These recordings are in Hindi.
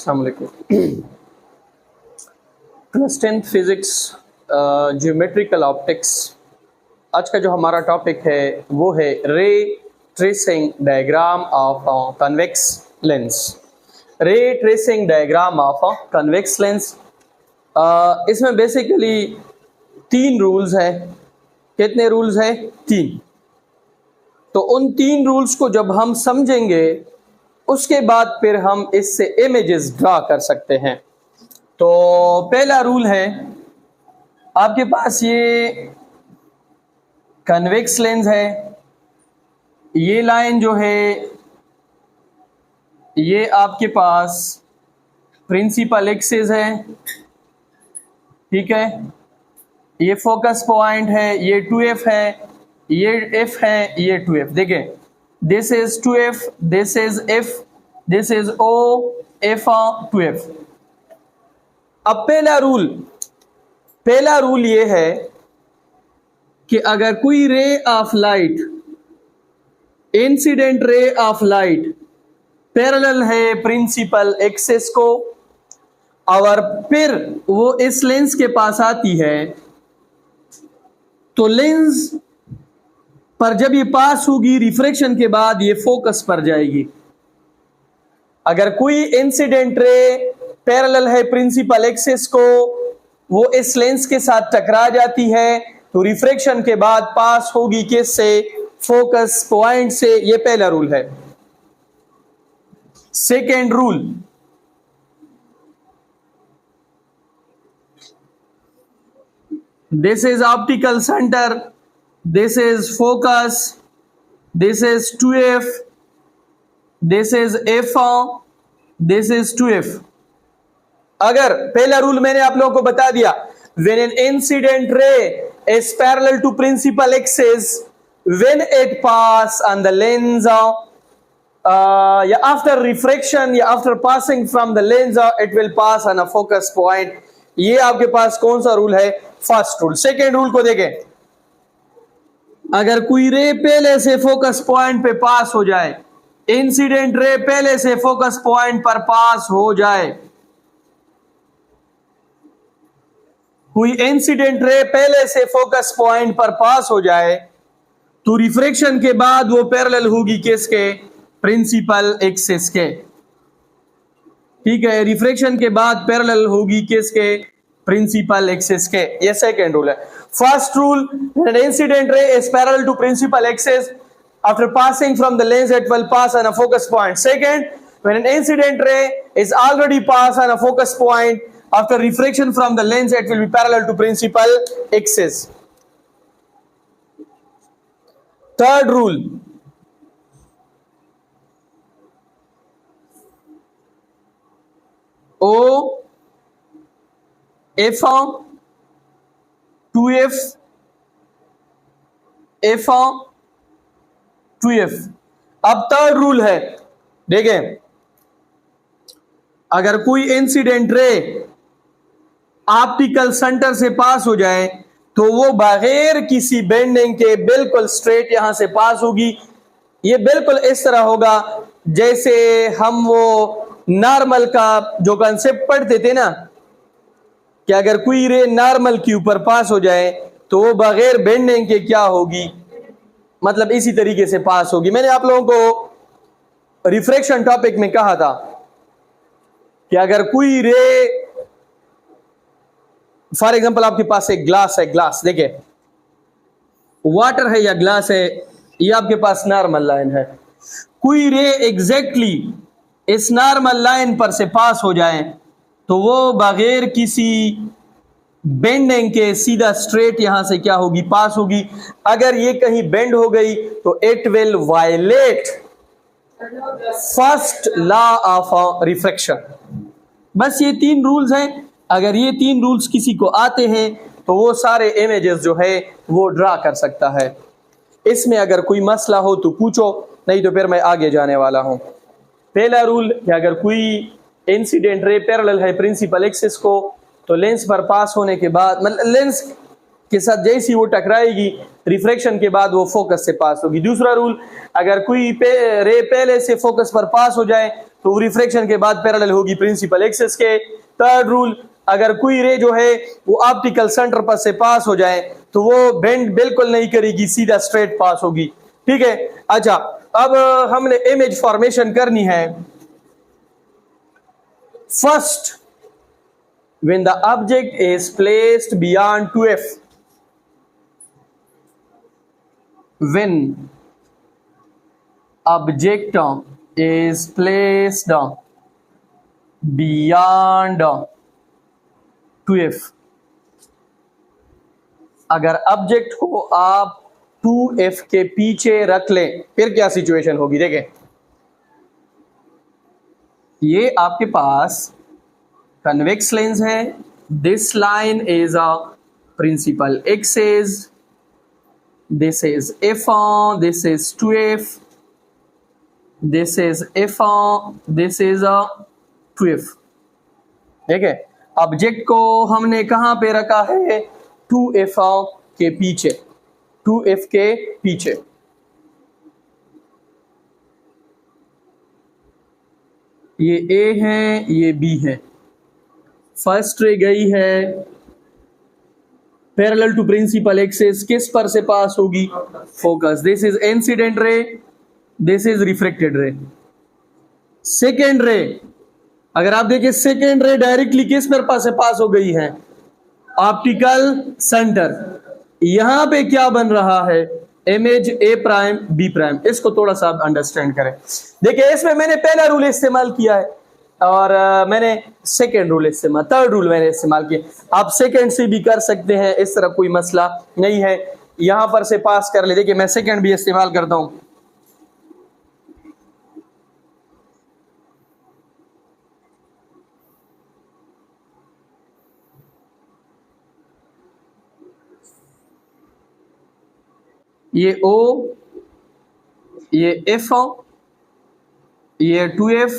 अस्सलाम वालेकुम। Class 10th physics geometrical optics. आज का जो हमारा टॉपिक है वो है ray tracing diagram of convex lens. Ray tracing diagram of convex lens, इसमें बेसिकली 3 रूल्स हैं। कितने रूल्स हैं? 3। तो उन 3 रूल्स को जब हम समझेंगे उसके बाद फिर हम इससे इमेजेस ड्रा कर सकते हैं। तो पहला रूल है, आपके पास ये कन्वेक्स लेंस है, ये लाइन जो है ये आपके पास प्रिंसिपल एक्सिस है, ठीक है। ये फोकस पॉइंट है, ये 2f है, ये f है, ये 2f। देखें, this is 2f, this is f, this is o, f 2f। अब पहला रूल ये है कि अगर कोई ray of light, incident ray of light parallel है प्रिंसिपल एक्सिस को और फिर वो इस लेंस के पास आती है, तो लेंस पर जब ये पास होगी रिफ्रैक्शन के बाद ये फोकस पर जाएगी। अगर कोई इंसिडेंट रे पैरेलल है प्रिंसिपल एक्सिस को, वो इस लेंस के साथ टकरा जाती है तो रिफ्रैक्शन के बाद पास होगी किससे? फोकस पॉइंट से। ये पहला रूल है। Second rule, this is optical centre, this is focus, this is 2f, this is f, this is 2f। अगर पहला रूल मैंने आप लोगों को बता दिया, when an incident ray is parallel to principal axis, when it pass on the lens या after refraction या after passing from the lens it will pass on a focus point। ये आपके पास कौन सा रूल है? First rule. सेकेंड रूल को देखें, अगर कोई रे पहले से फोकस पॉइंट पे पास हो जाए, इंसिडेंट रे पहले से फोकस पॉइंट पर पास हो जाए, कोई इंसिडेंट रे पहले से फोकस पॉइंट पर पास हो जाए तो रिफ्रैक्शन के बाद वो पैरेलल होगी किसके? प्रिंसिपल एक्सिस के, ठीक है। रिफ्रैक्शन के बाद पैरेलल होगी किसके? प्रिंसिपल एक्सिस के। ये सेकेंड रूल है। First rule, when an incident ray is parallel to principal axis, after passing from the lens it will pass on a focus point. Second, when an incident ray is already passed on a focus point, after refraction from the lens it will be parallel to principal axis. Third rule, O, F, 2f, f 2f। अब थर्ड रूल है, देखें, अगर कोई इंसिडेंट रे ऑप्टिकल सेंटर से पास हो जाए तो वो बगैर किसी बेंडिंग के बिल्कुल स्ट्रेट यहां से पास होगी। ये बिल्कुल इस तरह होगा जैसे हम वो नॉर्मल का जो कंसेप्ट पढ़ते थे ना, कि अगर कोई रे नॉर्मल के ऊपर पास हो जाए तो वो बगैर बेंडिंग के क्या होगी, मतलब इसी तरीके से पास होगी। मैंने आप लोगों को रिफ्रैक्शन टॉपिक में कहा था कि अगर कोई रे, फॉर एग्जांपल आपके पास एक ग्लास है, ग्लास देखिए, वाटर है या ग्लास है, ये आपके पास नॉर्मल लाइन है। कोई रे एग्जैक्टली इस नॉर्मल लाइन पर से पास हो जाए तो वो बगैर किसी बेंडिंग के सीधा स्ट्रेट यहां से क्या होगी? पास होगी। अगर ये कहीं बेंड हो गई तो it will violate first law of refraction. बस ये 3 रूल्स हैं। अगर ये 3 रूल्स किसी को आते हैं तो वो सारे इमेजेस जो है वो ड्रा कर सकता है। इसमें अगर कोई मसला हो तो पूछो, नहीं तो फिर मैं आगे जाने वाला हूं। पहला रूल कि अगर कोई इंसिडेंट रे पैरेलल है प्रिंसिपल एक्सिस को तो लेंस पर पास होने के बाद, मतलब लेंस के साथ जैसी वो टकराएगी रिफ्रैक्शन के बाद वो फोकस से पास होगी। दूसरा रूल, अगर कोई रे पहले से फोकस पर पास हो जाए तो वो रिफ्रैक्शन के बाद पैरेलल होगी प्रिंसिपल एक्सिस के। थर्ड रूल, अगर कोई रे जो है वो ऑप्टिकल सेंटर पर से पास हो जाए तो वो बेंड बिल्कुल नहीं करेगी, सीधा स्ट्रेट पास होगी। ठीक है। अच्छा, अब हमने इमेज फॉर्मेशन करनी है। First, when the object is placed beyond 2f, when object is placed beyond 2f, अगर ऑब्जेक्ट को आप 2f के पीछे रख लें फिर क्या सिचुएशन होगी? देखें, ये आपके पास कन्वेक्स लेंस है, this line is a principal axis, this is f1, this is 2f, this is f1, this is a 2f। ठीक है, ऑब्जेक्ट को हमने कहां पे रखा है? 2f के पीछे, 2f के पीछे। ये a है, ये b है। फर्स्ट रे गई है पैरेलल टू प्रिंसिपल एक्सिस, किस पर से पास होगी? Focus. This is incident ray, this is reflected ray. Second रे, अगर आप देखिए सेकेंड रे डायरेक्टली किस पर से पास हो गई है? Optical centre. यहां पे क्या बन रहा है? Image A prime B prime. इसको थोड़ा सा आप अंडरस्टैंड करें। देखिए, इसमें मैंने पहला रूल इस्तेमाल किया है और मैंने सेकेंड रूल इस्तेमाल, थर्ड रूल मैंने इस्तेमाल किया। आप सेकेंड से भी कर सकते हैं, इस तरह कोई मसला नहीं है। यहां पर से पास कर ले। देखिए, मैं सेकेंड भी इस्तेमाल करता हूं। ये O, ये F, ये 2F,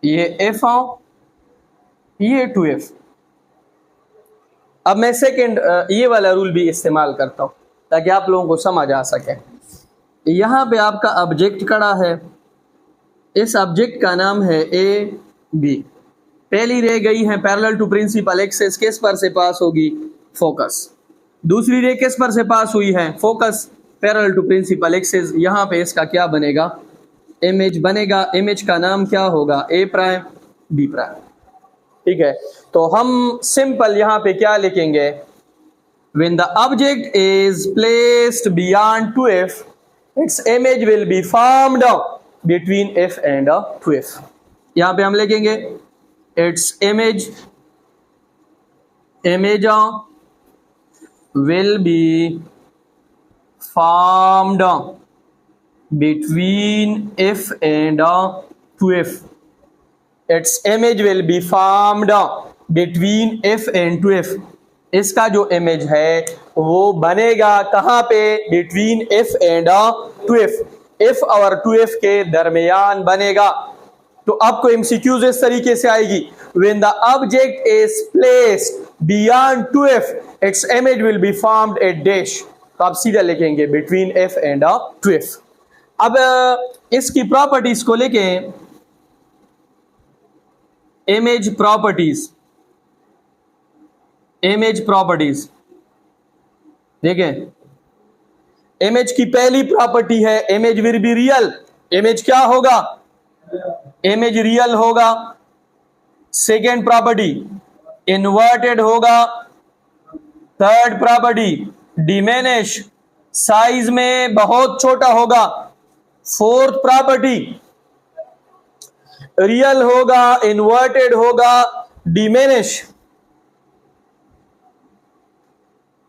ये F, ये 2F। अब मैं सेकेंड ये वाला रूल भी इस्तेमाल करता हूं ताकि आप लोगों को समझ आ सके। यहां पे आपका ऑब्जेक्ट खड़ा है, इस ऑब्जेक्ट का नाम है ए बी। पहली रे गई है पैरेलल टू प्रिंसिपल एक्सिस, किस पर से पास होगी? फोकस। दूसरी रे किस पर से पास हुई है? Focus, parallel to principal axis. यहां पे इसका क्या बनेगा? इमेज बनेगा। इमेज का नाम क्या होगा? ए प्राइम बी प्राइम। ठीक है, तो हम सिंपल यहां पे क्या लिखेंगे? When the object is placed beyond 2f, its image will be formed between f and 2f। यहां पे हम लिखेंगे its image will be formed between f and 2f। its image will be formed between f and 2f। इसका जो इमेज है वो बनेगा कहां पे? Between f and 2f, f और 2f के दरमियान बनेगा। तो आपको एमसीक्यूज इस तरीके से आएगी, when the object is placed beyond 2f its image will be formed at dash। तो आप सीधा लिखेंगे between f and 2f। अब इसकी प्रॉपर्टीज को लेके, इमेज प्रॉपर्टीज, इमेज प्रॉपर्टीज देखें। इमेज की पहली प्रॉपर्टी है image will be real. Image क्या होगा? इमेज रियल होगा। सेकेंड प्रॉपर्टी इन्वर्टेड होगा। थर्ड प्रॉपर्टी डिमिनिश, साइज में बहुत छोटा होगा। फोर्थ प्रॉपर्टी रियल होगा, इन्वर्टेड होगा, डिमिनिश।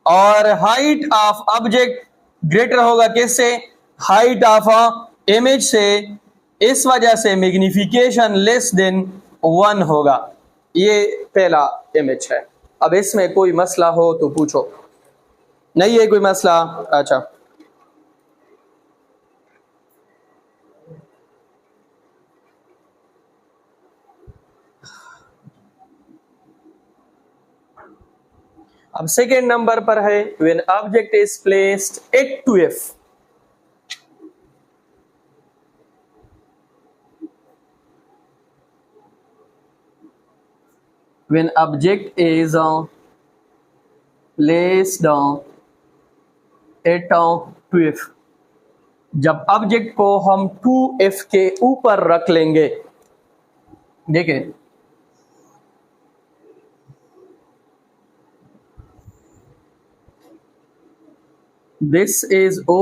और हाइट ऑफ ऑब्जेक्ट ग्रेटर होगा किससे? हाइट ऑफ इमेज से। इस वजह से मैग्निफिकेशन लेस देन 1 होगा। ये पहला इमेज है। अब इसमें कोई मसला हो तो पूछो। नहीं है कोई मसला? अच्छा, अब सेकेंड नंबर पर है when object is placed at two F. When object is placed at 2f, जब ऑब्जेक्ट को हम 2f के ऊपर रख लेंगे, देखें this is O,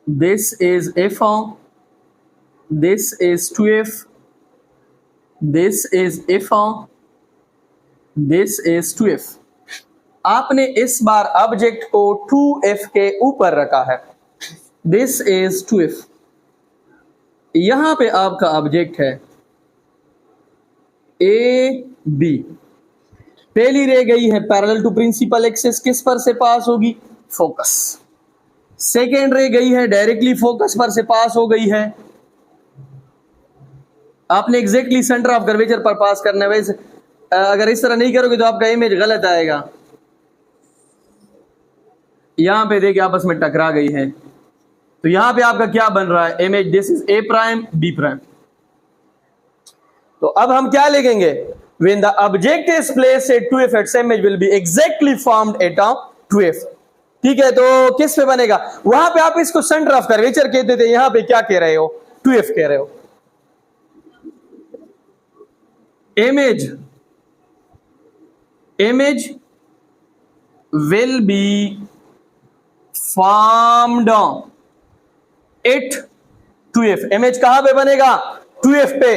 this is F, this is 2f, this is F, this is 2f। आपने इस बार ऑब्जेक्ट को 2f के ऊपर रखा है, दिस इज 2f। यहां पे आपका ऑब्जेक्ट है ए बी। पहली रे गई है पैरेलल टू प्रिंसिपल एक्सिस, किस पर से पास होगी? फोकस। सेकेंड रे गई है डायरेक्टली फोकस पर से पास हो गई है। आपने एग्जैक्टली सेंटर ऑफ कर्वेचर पर पास करना है। वैसे अगर इस तरह नहीं करोगे तो आपका इमेज गलत आएगा। यहां पे देखिए आपस में टकरा गई है, तो यहां पे आपका क्या बन रहा है? Image this is A prime B prime. तो अब हम क्या लिखेंगे? When the object is placed at 2f, its image will be exactly formed at 2f। ठीक है, तो किस पे बनेगा? वहां पे आप इसको सेंटर ऑफ कर्वेचर कहते थे, यहां पे क्या कह रहे हो? 2f कह रहे हो। image will be formed at 2f। Image कहां पे बनेगा? 2f पे।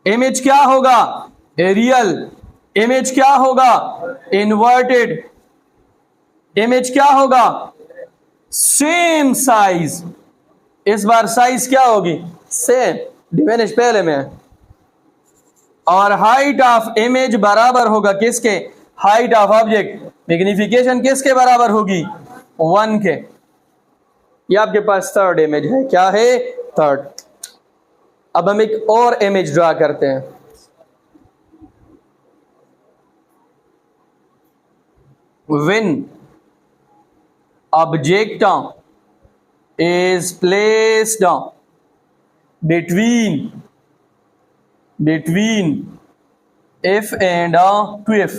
इमेज क्या होगा? रियल। इमेज क्या होगा? इन्वर्टेड। इमेज क्या होगा? Same size. इस बार साइज क्या होगी? सेम। डिमिनिश पहले में है। और हाइट ऑफ इमेज बराबर होगा किसके? Height of object. मैग्निफिकेशन किसके बराबर होगी? 1 के। ये आपके पास थर्ड इमेज है। क्या है? थर्ड। अब हम एक और इमेज ड्रा करते हैं। When object is placed between f and 2f,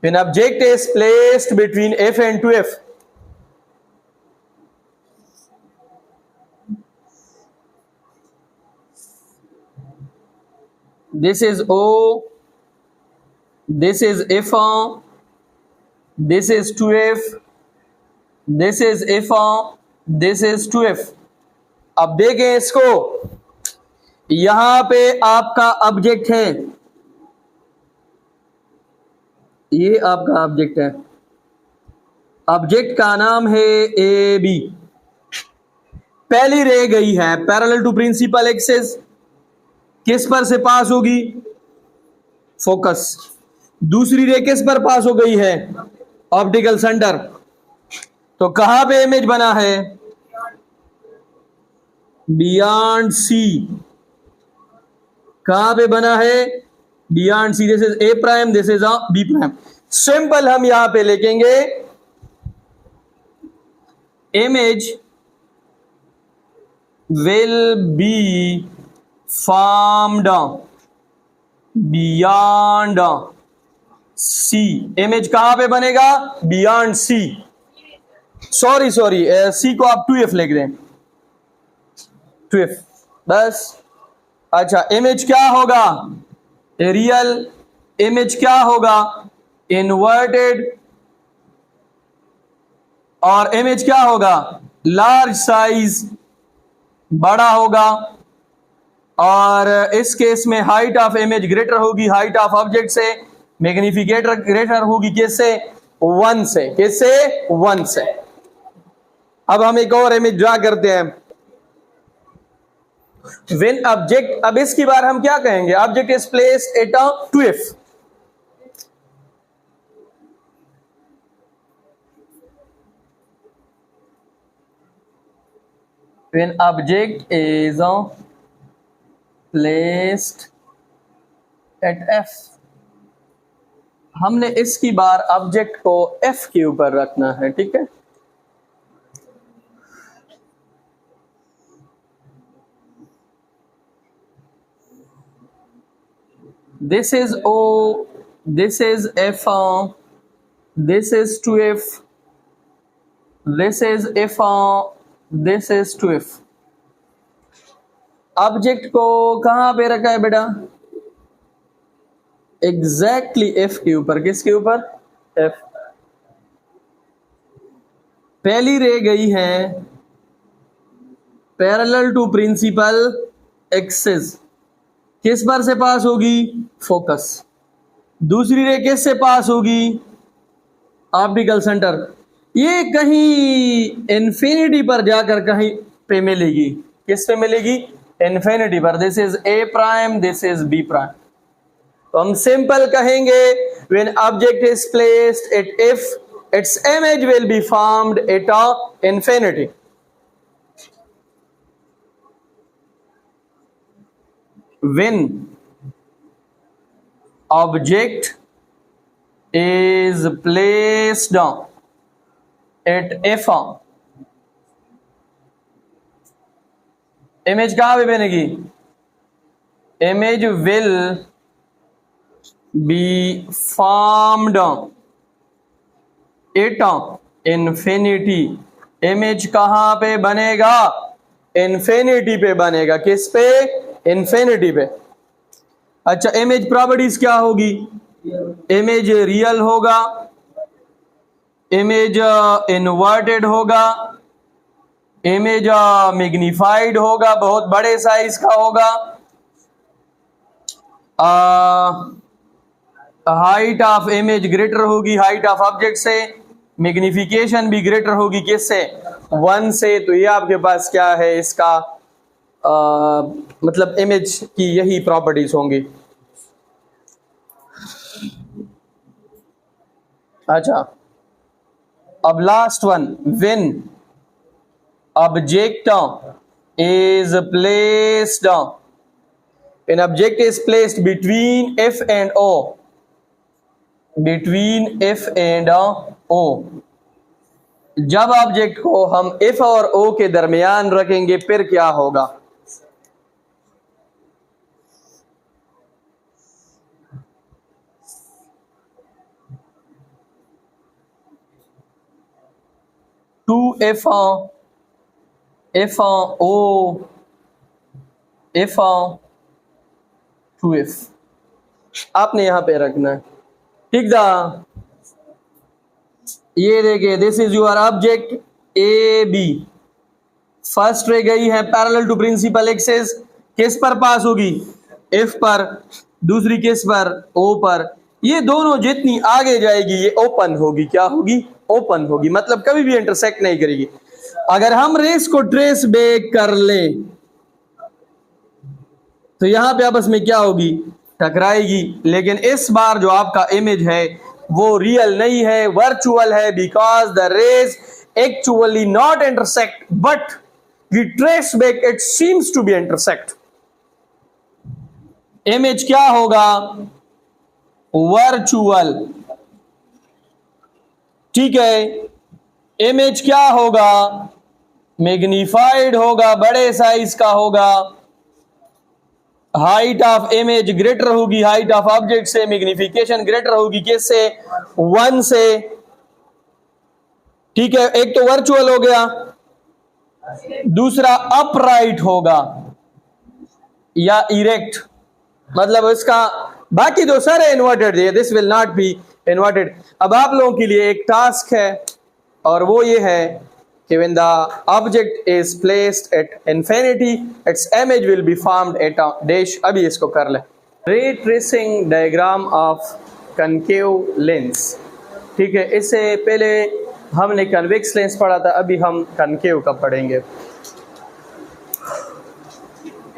when object is placed between f and 2f, this is O, this is F, this is 2f, this is F, this is 2f। अब देखें इसको, यहां पे आपका ऑब्जेक्ट है, ये आपका ऑब्जेक्ट है। ऑब्जेक्ट का नाम है ए बी। पहली रे गई है पैरेलल टू प्रिंसिपल एक्सिस, किस पर से पास होगी? फोकस। दूसरी रे किस पर पास हो गई है? Optical centre. तो कहां पे इमेज बना है? Beyond C. कहां पे बना है? Beyond C. This is A prime, this is B prime. Simple हम यहां पे लिखेंगे image will be formed beyond C। Image कहां पे बनेगा? बियॉन्ड सी। सॉरी सी को आप 2f लिख दें, 2f बस। अच्छा, इमेज क्या होगा? रियल। इमेज क्या होगा? इन्वर्टेड। और इमेज क्या होगा? लार्ज साइज, बड़ा होगा। और इस केस में हाइट ऑफ इमेज ग्रेटर होगी हाइट ऑफ ऑब्जेक्ट से। मैग्निफिकेटर ग्रेटर होगी किससे? 1 से। किससे? 1 से। अब हम एक और इमेज ड्रा करते हैं। व्हेन ऑब्जेक्ट, अब इसकी बार हम क्या कहेंगे? Object is placed at 2f। When object is placed at F, हमने इसकी बार ऑब्जेक्ट को एफ के ऊपर रखना है, ठीक है। This is O, this is F, this is two F, this is F, this is two F. Object को कहां पे रखा है बेटा? एग्जैक्टली एफ के ऊपर। किसके ऊपर? एफ। पहली रे गई है पैरेलल टू प्रिंसिपल एक्सिस, किस पर से पास होगी? फोकस। दूसरी रे किस से पास होगी? Optical centre. ये कहीं इन्फिनिटी पर जाकर कहीं पे मिलेगी। किस पे मिलेगी? इन्फिनिटी पर। This is A prime, this is B prime. तो हम सिंपल कहेंगे when object is placed at F, its image will be formed at infinity. When object is placed at F, image कहां पे बनेगी? Image will be formed at infinity. Image कहां पे बनेगा? इन्फिनिटी पे बनेगा। किस पे? इन्फिनिटी पे। अच्छा, इमेज प्रॉपर्टीज क्या होगी? इमेज रियल होगा, इमेज इन्वर्टेड होगा, इमेज मैग्नीफाइड होगा, बहुत बड़े साइज का होगा, हाइट ऑफ इमेज ग्रेटर होगी हाइट ऑफ ऑब्जेक्ट से, मैग्निफिकेशन भी ग्रेटर होगी किससे? 1 से। तो ये आपके पास क्या है इसका मतलब इमेज की यही प्रॉपर्टीज होंगी। अच्छा, अब last one, when object is placed, an object is placed between F and O, between F and O, जब ऑब्जेक्ट को हम F और O के दरमियान रखेंगे फिर क्या होगा? Two F, F O, F two F आपने यहां पे रखना है, ठीक था। ये देखिए, this is your object A B. First ray गई है पैरेलल टू प्रिंसिपल एक्सिस, किस पर पास होगी? एफ पर। दूसरी किस पर? ओ पर। ये दोनों जितनी आगे जाएगी ये ओपन होगी। क्या होगी? ओपन होगी, मतलब कभी भी इंटरसेक्ट नहीं करेगी। अगर हम रेस को ट्रेस बैक कर लें तो यहां पे आपस में क्या होगी? टकराएगी। लेकिन इस बार जो आपका इमेज है वो रियल नहीं है, वर्चुअल है, because the rays actually not intersect but we trace back it seems to be intersect. Image क्या होगा? वर्चुअल, ठीक है। इमेज क्या होगा? मैग्नीफाइड होगा, बड़े साइज का होगा, हाइट ऑफ इमेज ग्रेटर होगी हाइट ऑफ ऑब्जेक्ट से, मैग्निफिकेशन ग्रेटर होगी किससे? 1 से, ठीक है। एक तो वर्चुअल हो गया, दूसरा अपराइट होगा या इरेक्ट, मतलब इसका बाकी तो सारे इन्वर्टेड है, this will not be inverted. अब आप लोगों के लिए एक टास्क है और वो ये है कि when the object is placed at infinity its image will be formed at a dash। अभी इसको कर ले। Ray tracing diagram of concave lens, ठीक है। इससे पहले हमने कन्वेक्स लेंस पढ़ा था, अभी हम कनकेव का पढ़ेंगे।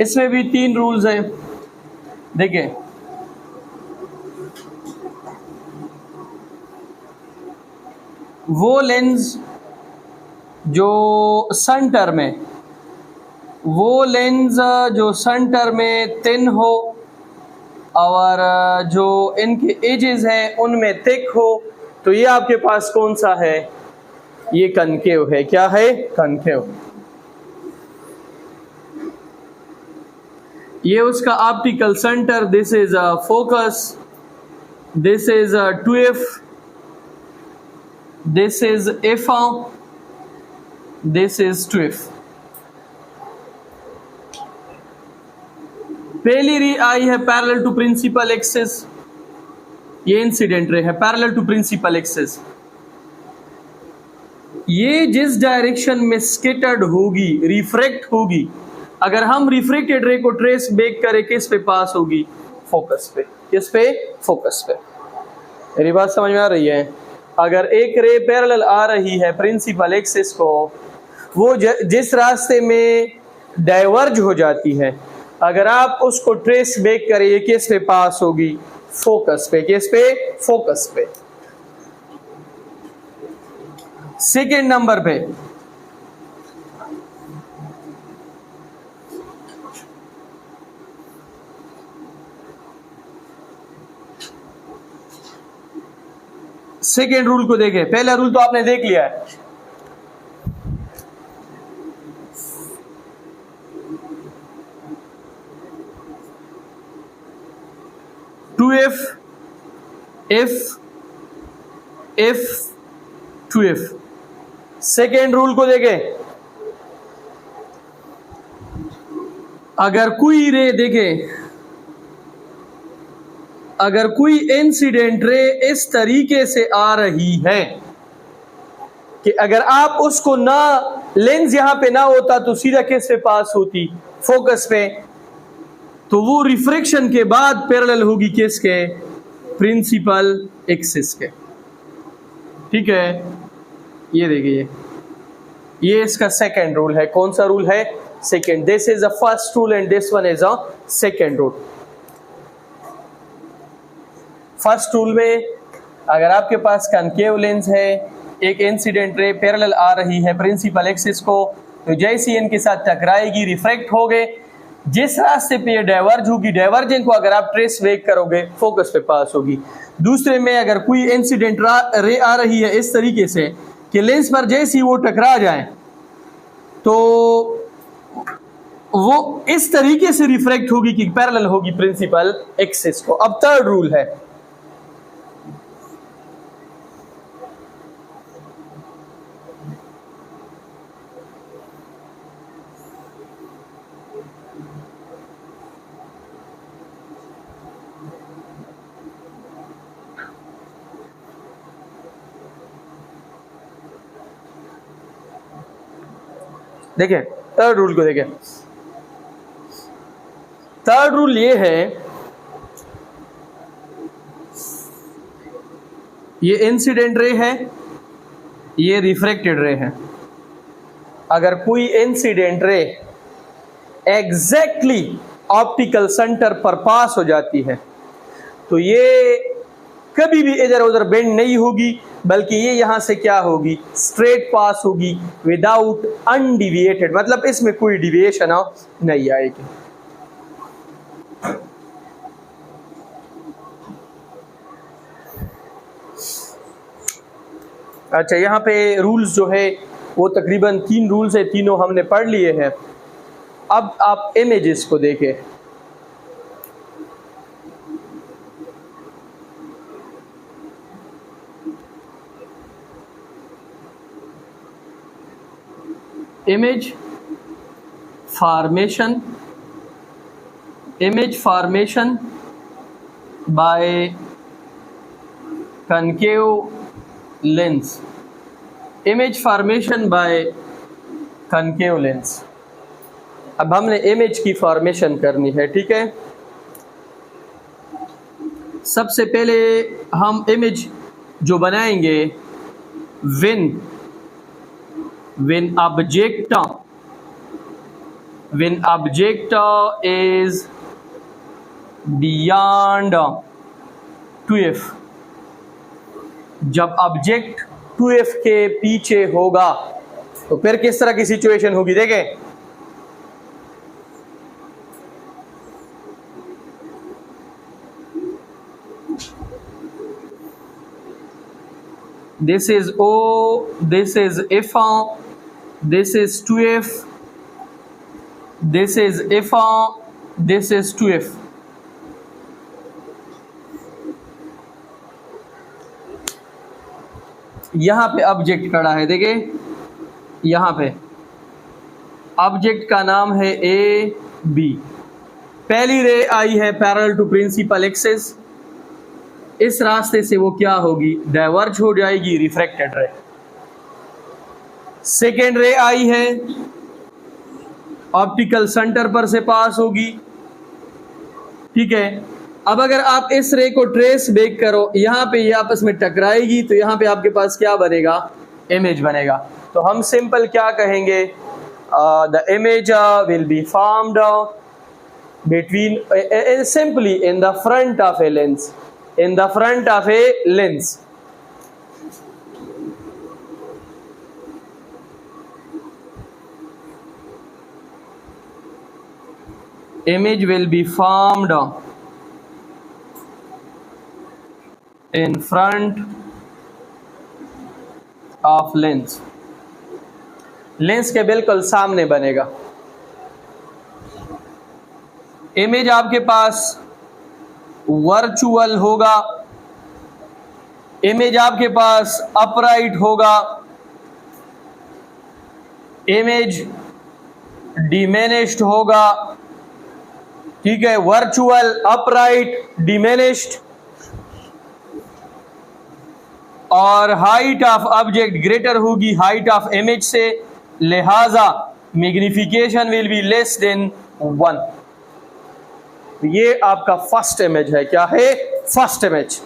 इसमें भी 3 रूल्स हैं। देखिए, वो लेंस जो सेंटर में, वो लेंस जो सेंटर में थिन हो और जो इनके एजेस हैं उनमें थिक हो, तो ये आपके पास कौन सा है? ये कनकेव है। क्या है? कनकेव। ये उसका optical center, this is a focus, this is a two F, this is F, this is two F. पहली रे आई है पैरेलल टू प्रिंसिपल एक्सिस, ये इंसिडेंट रे है पैरेलल टू प्रिंसिपल एक्सिस। ये जिस डायरेक्शन में स्कैटर्ड होगी, रिफ्रैक्ट होगी, अगर हम रिफ्रैक्टेड रे को ट्रेस बैक करें, किस पे पास होगी? फोकस पे। किस पे? फोकस पे। मेरी बात समझ में आ रही है? अगर एक रे पैरेलल आ रही है प्रिंसिपल एक्सिस को, वो जिस रास्ते में डाइवर्ज हो जाती है, अगर आप उसको ट्रेस बैक करें, ये किस पे पास होगी? फोकस पे। किस पे? फोकस पे। सेकेंड नंबर पे सेकेंड रूल को देखें। पहला रूल तो आपने देख लिया है। Two F two F. Second rule को देखें। अगर कोई रे देखें, अगर कोई इंसिडेंट रे इस तरीके से आ रही है कि अगर आप उसको ना, लेंस यहां पे ना होता तो सीधा किस पे पास होती? फोकस पे। तो वो रिफ्रैक्शन के बाद पैरेलल होगी किसके? प्रिंसिपल एक्सिस के। ठीक है, ये देखिए, ये इसका सेकेंड रूल है। कौन सा रूल है? Second. This is a first rule and this one is a second rule. First rule में अगर आपके पास कनकेव लेंस है, एक इंसिडेंट रे पैरेलल आ रही है प्रिंसिपल एक्सिस को, तो जैसी इनके साथ टकराएगी, रिफ्रैक्ट हो गए, जिस रास्ते पे ये डाइवर्ज होगी, डाइवर्जेंट को अगर आप ट्रेस बैक करोगे, फोकस पे पास होगी। दूसरे में अगर कोई इंसिडेंट रे आ रही है इस तरीके से कि लेंस पर जैसी वो टकरा जाए, तो वो इस तरीके से रिफ्रैक्ट होगी कि पैरेलल होगी प्रिंसिपल एक्सिस को। अब थर्ड रूल है, देखिए थर्ड रूल को देखिए। थर्ड रूल ये है, ये इंसिडेंट रे है, ये रिफ्रैक्टेड रे है। अगर कोई incident ray exactly optical centre पर पास हो जाती है, तो ये कभी भी इधर उधर बेंड नहीं होगी, बल्कि ये यहां से क्या होगी? स्ट्रेट पास होगी, विदाउट अनडिविएटेड, मतलब इसमें कोई डिविएशन नहीं आएगी। अच्छा, यहाँ पे रूल्स जो है वो तकरीबन 3 रूल्स है, तीनों हमने पढ़ लिए हैं। अब आप इमेजेस को देखें। image formation by concave lens, image formation by concave lens। अब हमने इमेज की फॉर्मेशन करनी है, ठीक है। सबसे पहले हम इमेज जो बनाएंगे, when object is beyond 2f, जब ऑब्जेक्ट 2f के पीछे होगा तो फिर किस तरह की सिचुएशन होगी देखें। this is O, this is F1, this is 2F, this is F1, this is 2F. यहां पे ऑब्जेक्ट खड़ा है, देखिए यहां पे ऑब्जेक्ट का नाम है ए बी। पहली रे आई है पैरेलल टू प्रिंसिपल एक्सिस, इस रास्ते से वो क्या होगी, डाइवर्ज हो जाएगी, रिफ्रैक्टेड रे। सेकेंड रे आई है ऑप्टिकल सेंटर पर से पास होगी, ठीक है। अब अगर आप इस रे को ट्रेस बैक करो, यहां पे ये आपस में टकराएगी तो यहां पे आपके पास क्या बनेगा, इमेज बनेगा। तो हम सिंपल क्या कहेंगे, the image will be formed between simply in the front of a lens, in the front of a lens. Image will be formed in front of lens, lens के बिल्कुल सामने बनेगा। इमेज आपके पास वर्चुअल होगा, इमेज आपके पास अपराइट होगा, इमेज डिमिनिश्ड होगा, ठीक है। वर्चुअल, अपराइट, डिमिनिश्ड, और हाइट ऑफ ऑब्जेक्ट ग्रेटर होगी हाइट ऑफ इमेज से, लिहाजा magnification will be less than 1। ये आपका फर्स्ट इमेज है, क्या है, फर्स्ट इमेज।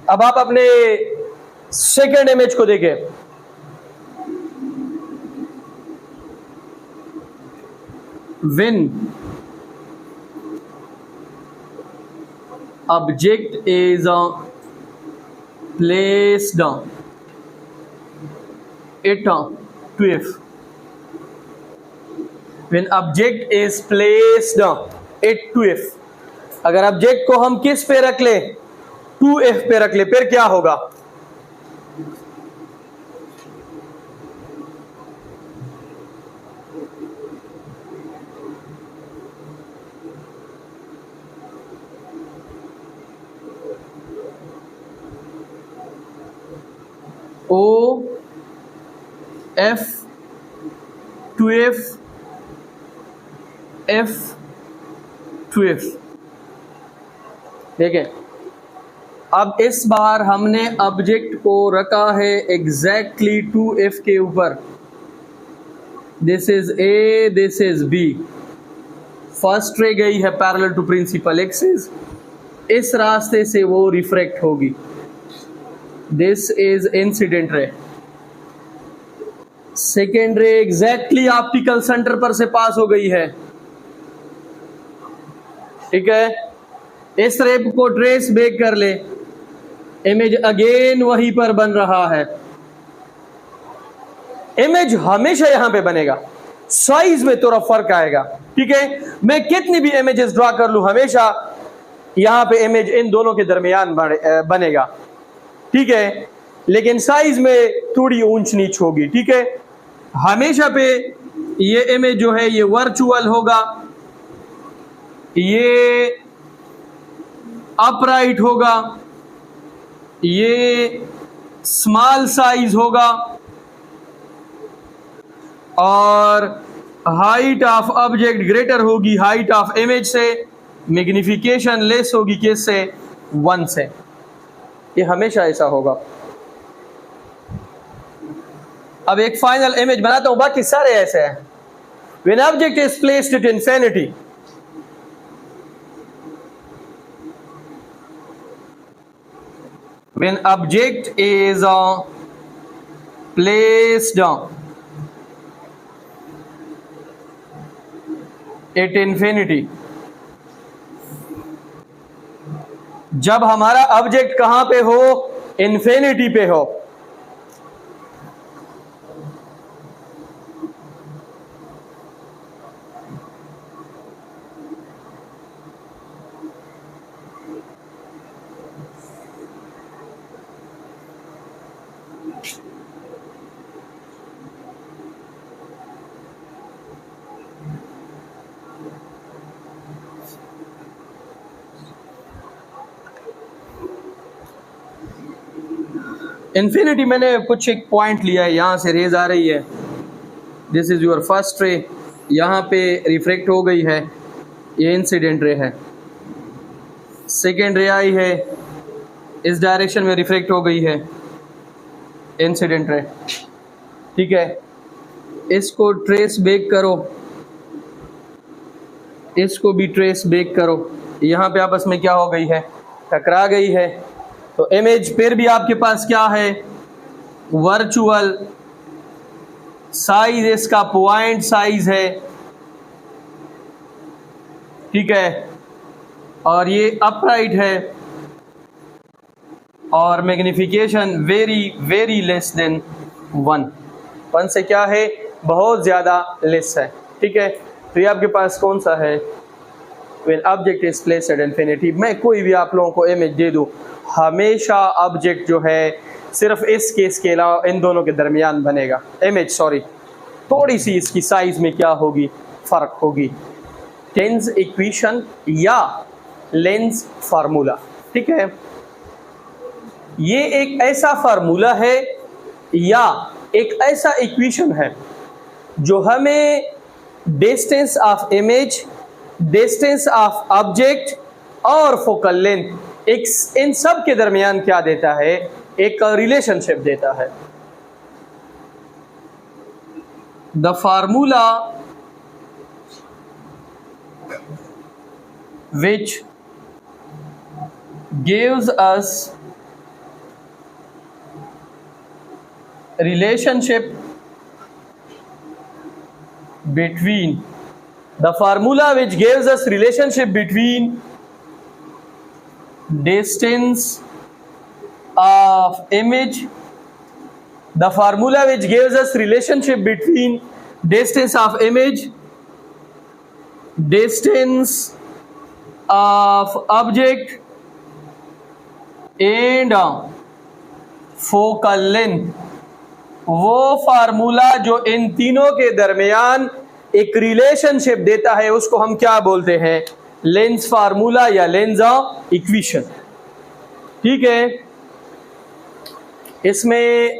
अब आप अपने सेकेंड इमेज को देखें, when object is placed at 2F, when object is placed at 2F, अगर ऑब्जेक्ट को हम किस पे रख ले, 2F पे रख ले, फिर क्या होगा, O F 2F F 2F। ठीक है, अब इस बार हमने ऑब्जेक्ट को रखा है एग्जैक्टली 2F के ऊपर। This is A, this is B। First ray गई है पैरेलल टू प्रिंसिपल एक्सिस, इस रास्ते से वो रिफ्रैक्ट होगी। This is incident ray. Second रे एग्जैक्टली ऑप्टिकल सेंटर पर से पास हो गई है, ठीक है। इस रे को ट्रेस बैक कर ले, इमेज अगेन वहीं पर बन रहा है। इमेज हमेशा यहां पे बनेगा, साइज में थोड़ा फर्क आएगा, ठीक है। मैं कितनी भी इमेजेस ड्रॉ कर लूं, हमेशा यहां पे इमेज इन दोनों के दरमियान बनेगा, ठीक है। लेकिन साइज में थोड़ी ऊंच नीच होगी, ठीक है। हमेशा पे ये इमेज जो है ये वर्चुअल होगा, ये अपराइट होगा, ये स्मॉल साइज होगा, और हाइट ऑफ ऑब्जेक्ट ग्रेटर होगी हाइट ऑफ इमेज से, मैग्निफिकेशन लेस होगी किससे, 1 से। ये हमेशा ऐसा होगा। अब एक फाइनल इमेज बनाता हूं, बाकी सारे ऐसे हैं। When object is placed at infinity, when object is placed at infinity, जब हमारा ऑब्जेक्ट कहां पे हो, इन्फिनिटी पे हो, इन्फिनिटी मैंने कुछ एक पॉइंट लिया है, यहाँ से रेज आ रही है, this is your first ray, यहाँ पे रिफ्लेक्ट हो गई है, ये इंसिडेंट रे है। सेकेंड रे आई है, इस डायरेक्शन में रिफ्लेक्ट हो गई है, इंसिडेंट रे। ठीक है, इसको ट्रेस बैक करो, इसको भी ट्रेस बैक करो, यहाँ पे आपस में क्या हो गई है, टकरा गई है। तो इमेज फिर भी आपके पास क्या है, वर्चुअल साइज, इसका पॉइंट साइज है। ठीक है, और ये अपराइट है, और magnification very very less than 1 से क्या है, बहुत ज़्यादा लेस है। ठीक है, तो ये आपके पास कौन सा है, when object is placed at infinity. मैं कोई भी आप लोगों को इमेज दे दूं, हमेशा ऑब्जेक्ट जो है सिर्फ इस केस के अलावा इन दोनों के दरमियान बनेगा इमेज, सॉरी, थोड़ी सी इसकी साइज में क्या होगी, फर्क होगी, टेंस इक्वेशन या लेंस फार्मूला। ठीक है, ये एक ऐसा फार्मूला है या एक ऐसा इक्वेशन है जो हमें distance of image, distance of object और फोकल लेंथ, एक इन सब के दरमियान क्या देता है, एक रिलेशनशिप देता है। The formula which gives us relationship between the formula which gives us relationship between distance of image, the formula which gives us relationship between distance of image, distance of object and focal length, वो फार्मूला जो इन तीनों के दरमियान एक रिलेशनशिप देता है उसको हम क्या बोलते हैं, लेंस फार्मूला या लेंस इक्वेशन। ठीक है, इसमें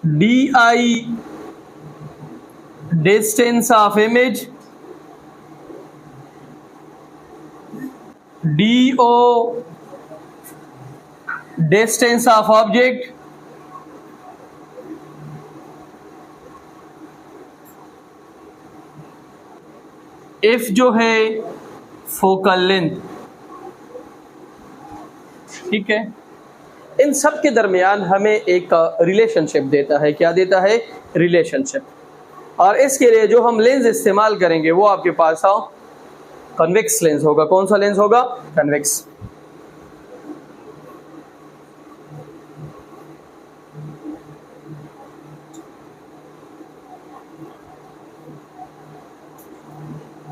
D I distance of image, D O distance of object, F जो है फोकल लेंथ। ठीक है, इन सब के दरमियान हमें एक रिलेशनशिप देता है, क्या देता है, रिलेशनशिप। और इसके लिए जो हम लेंस इस्तेमाल करेंगे वो आपके पास कन्वेक्स लेंस होगा। कौन सा लेंस होगा, कन्वेक्स।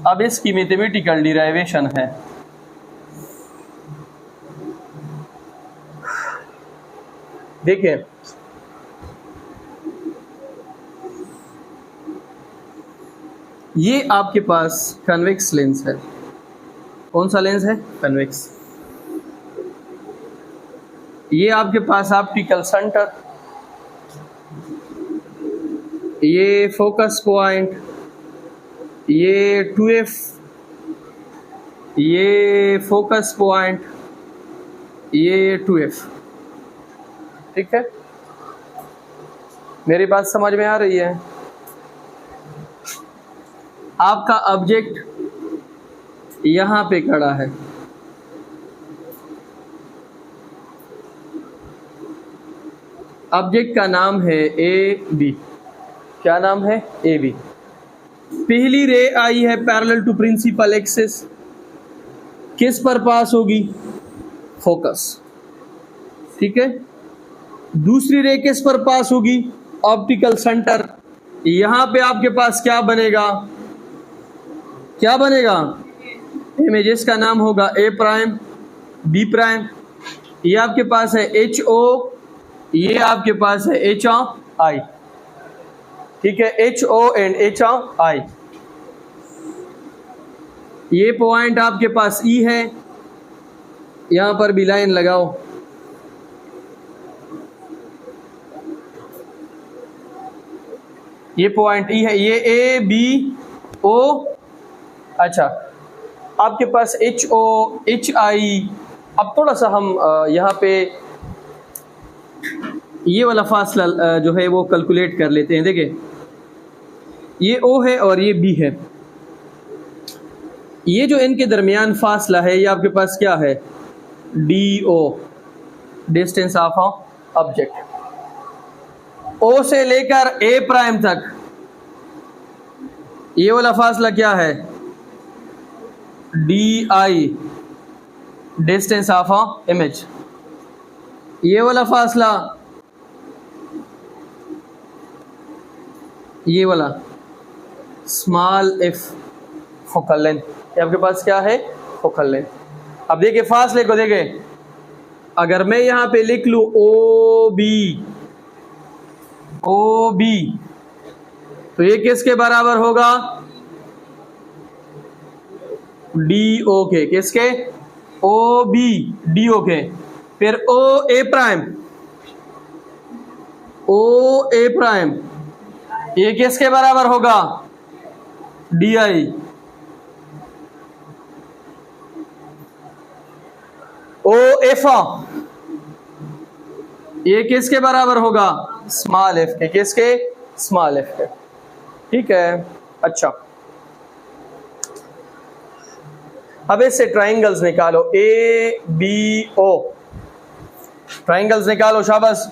अब इसकी मैथमेटिकल डिराइवेशन है, देखिए ये आपके पास कन्वेक्स लेंस है। कौन सा लेंस है, कन्वेक्स। ये आपके पास ऑप्टिकल सेंटर, ये फोकस पॉइंट, ये 2F, ये फोकस पॉइंट, ये 2F। ठीक है, मेरी बात समझ में आ रही है। आपका ऑब्जेक्ट यहां पे खड़ा है, ऑब्जेक्ट का नाम है ए बी। क्या नाम है, ए बी। पहली रे आई है पैरेलल टू प्रिंसिपल एक्सिस, किस पर पास होगी, फोकस। ठीक है, दूसरी रे किस पर पास होगी, ऑप्टिकल सेंटर। यहां पे आपके पास क्या बनेगा, क्या बनेगा, इमेज। इसका नाम होगा ए प्राइम, बी प्राइम। ये आपके पास है एच ओ, ये आपके पास है एच आई। ठीक है, H O and H I. ये पॉइंट आपके पास ई है, यहां पर भी लाइन लगाओ। ये पॉइंट ई है, ये ए बी ओ। अच्छा, आपके पास एच ओ एच आई। अब थोड़ा सा हम यहाँ पे ये वाला फासला जो है वो कैलकुलेट कर लेते हैं। देखिए, ये ओ है और ये बी है। ये जो इनके दरमियान फासला है ये आपके पास क्या है, D O, distance of object. O से लेकर ए प्राइम तक ये वाला फासला क्या है, D I, distance of image. ये वाला फासला, ये वाला स्मॉल एफ, फोकल लेंथ। ये आपके पास क्या है, फोकल लेंथ। अब देखिए फासले को, देखिए अगर मैं यहां पे लिख लूं ओ बी, ओ बी, तो ये किसके बराबर होगा, डी ओ के। किसके, ओ बी डी ओ के। फिर ओ A prime, O A prime, ये किसके बराबर होगा, डी आई। ओ एफ, ये किसके बराबर होगा, स्मॉल एफ के। किसके, स्मॉल एफ के। ठीक है। अच्छा, अब इससे ट्राइंगल्स निकालो, ए बी ओ, ट्राइंगल्स निकालो, शाबाश।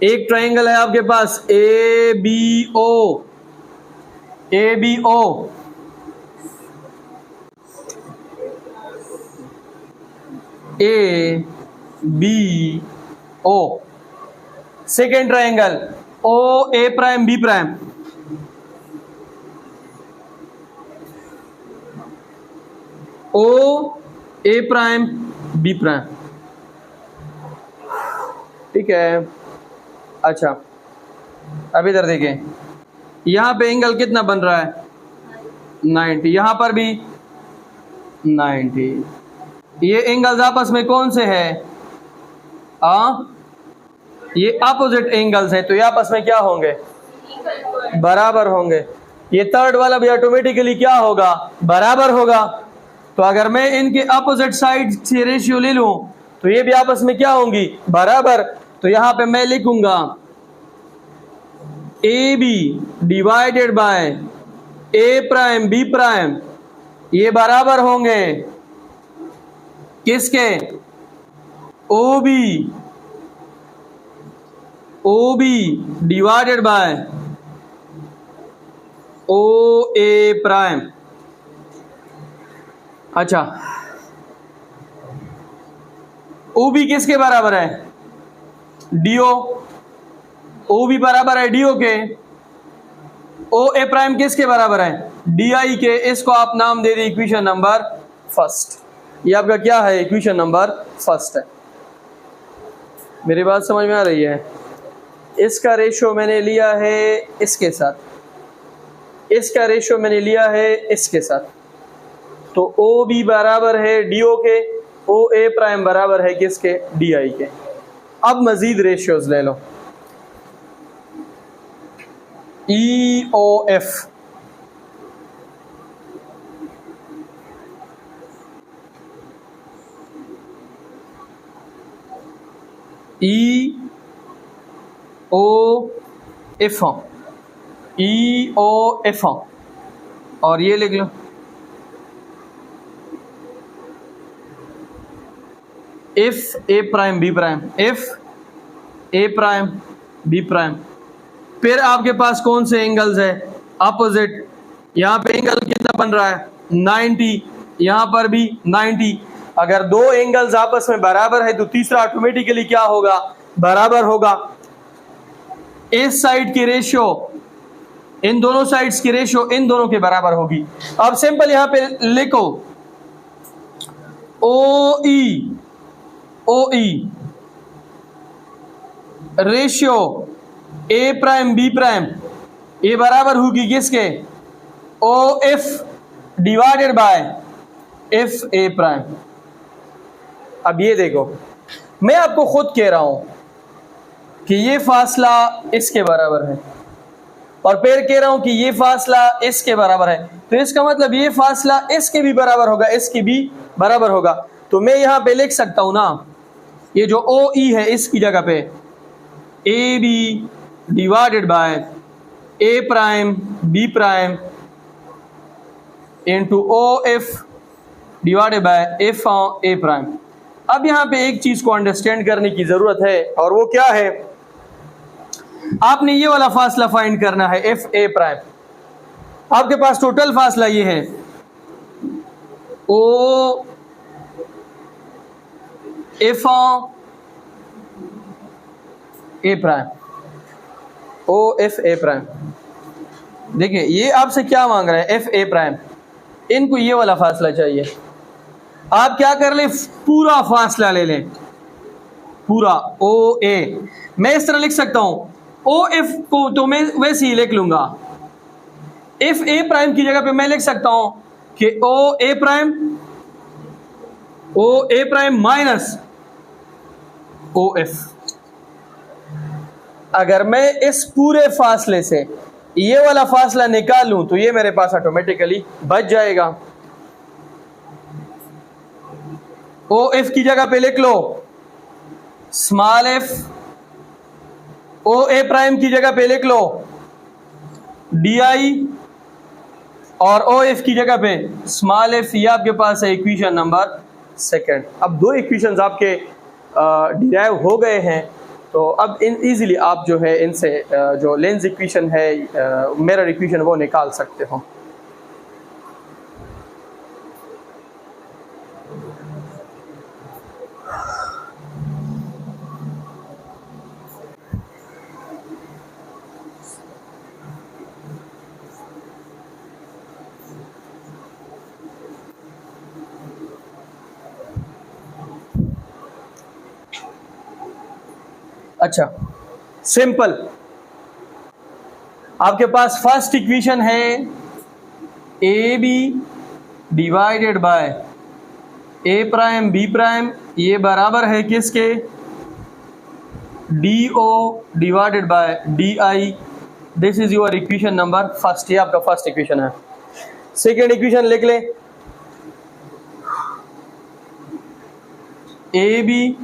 एक ट्राइंगल है आपके पास A B O, A B O, A B O. Second triangle O A prime B prime, O A prime B prime. ठीक है। अच्छा, अब इधर देखें, यहां पे एंगल कितना बन रहा है, 90, यहां पर भी 90। ये एंगल्स आपस में कौन से हैं, ये अपोजिट एंगल्स हैं, तो ये आपस में क्या होंगे, बराबर होंगे। ये थर्ड वाला भी ऑटोमेटिकली क्या होगा, बराबर होगा। तो अगर मैं इनके अपोजिट साइड से रेशियो ले लूं तो ये भी आपस में क्या होंगी, बराबर। तो यहां पे मैं लिखूंगा A B divided by A prime B prime, ये बराबर होंगे किसके, O B divided by O A prime. अच्छा, ओ बी किसके बराबर है, डीओ। ओ बी बराबर है डीओ के। ओ ए प्राइम किसके बराबर है, डी आई के। इसको आप नाम दे दी इक्वेशन नंबर फर्स्ट। ये आपका क्या है, इक्वेशन नंबर फर्स्ट है। मेरी बात समझ में आ रही है। इसका रेशो मैंने लिया है इसके साथ, इसका रेशो मैंने लिया है इसके साथ। तो ओ बी बराबर है डी ओ के, ओ ए प्राइम बराबर है किसके, डी आई के। अब मजीद रेशियोज ले लो, E O F, E O F, E O F, और ये लिख लो F A prime B prime, F A prime B prime. फिर आपके पास कौन से एंगल्स है, अपोजिट। यहाँ पे एंगल कितना बन रहा है, 90, यहाँ पर भी 90। अगर दो एंगल्स आपस में बराबर है तो तीसरा ऑटोमेटिकली क्या होगा, बराबर होगा। इस साइड की रेशियो इन दोनों साइड्स की रेशियो इन दोनों के बराबर होगी। अब सिंपल यहां पे लिखो O E ratio A prime B prime, ये बराबर होगी किसके, O F divided by F A prime. अब ये देखो, मैं आपको खुद कह रहा हूं कि ये फासला इसके बराबर है, और फिर कह रहा हूं कि ये फासला इसके बराबर है, तो इसका मतलब ये फासला इसके भी बराबर होगा, इसके भी बराबर होगा। तो मैं यहां पे लिख सकता हूं ना, ये जो ओ ई है इसकी जगह पे A B divided by A prime B prime into O F divided by F A prime. अब यहां पे एक चीज को अंडरस्टैंड करने की जरूरत है, और वो क्या है, आपने ये वाला फासला फाइंड करना है एफ ए प्राइम। आपके पास टोटल फासला ये है O F A prime, O F A prime. देखिए ये आपसे क्या मांग रहा है, एफ ए प्राइम, इनको ये वाला फासला चाहिए। आप क्या कर ले, पूरा फासला ले लें, पूरा ओ ए। मैं इस तरह लिख सकता हूं, ओ एफ को तो मैं वैसे ही लिख लूंगा, एफ ए प्राइम की जगह पे मैं लिख सकता हूं कि ओ A prime minus O F. अगर मैं इस पूरे फासले से ये वाला फासला निकालूं तो ये मेरे पास ऑटोमेटिकली बच जाएगा। ओ एफ की जगह पे लिख लो small F, O A prime की जगह पे लिख लो डी आई, और ओ एफ की जगह पे स्मॉल एफ। ये आपके पास है इक्वेशन नंबर सेकंड। अब दो इक्वेशंस आपके डिराइव हो गए हैं, तो अब इन इजीली आप जो है इनसे जो लेंस इक्वेशन है, मिरर इक्वेशन, वो निकाल सकते हो। अच्छा, सिंपल। आपके पास फर्स्ट इक्वेशन है A B divided by A prime B prime, ये बराबर है किसके, D O divided by D I. This is your equation number first, ये आपका फर्स्ट इक्वेशन है। सेकेंड इक्वेशन लिख ले, A B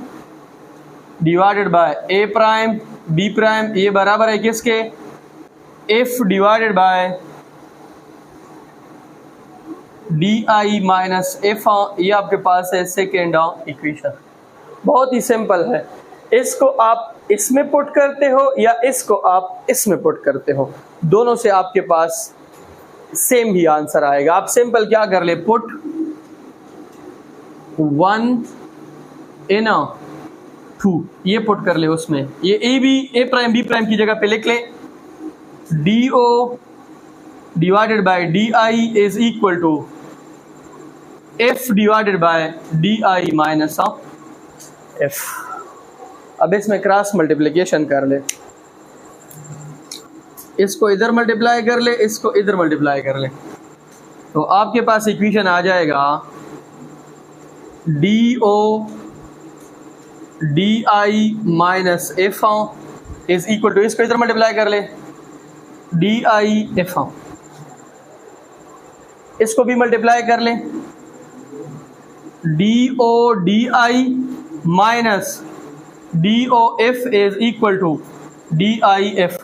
divided by A prime B prime, ये बराबर है किसके, F divided by D I minus F. ये आपके पास है सेकेंड इक्वेशन। बहुत ही सिंपल है, इसको आप इसमें पुट करते हो या इसको आप इसमें पुट करते हो, दोनों से आपके पास सेम ही आंसर आएगा। आप सिंपल क्या कर ले, पुट 1 इन 2, ये पुट कर ले उसमें। ये A B A prime B prime की जगह पे लिख ले D O divided by D I is equal to F divided by D I minus F. अब इसमें क्रॉस मल्टीप्लिकेशन कर ले, इसको इधर मल्टीप्लाई कर ले, इसको इधर मल्टीप्लाई कर ले, तो आपके पास इक्वेशन आ जाएगा D O D I minus F is equal to, इसको इधर मल्टीप्लाई कर ले डी आई एफ, इसको भी मल्टीप्लाई कर ले D O D I minus D O F is equal to D I F.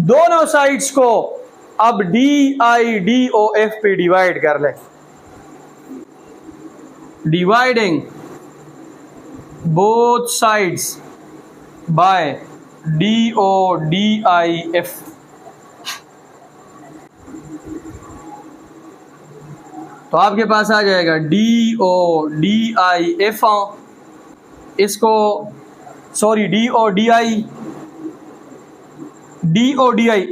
दोनों साइड्स को अब D I D O F पे डिवाइड कर ले, dividing both sides by DO DIF। तो आपके पास आ जाएगा DO DIF, इसको सॉरी DO DI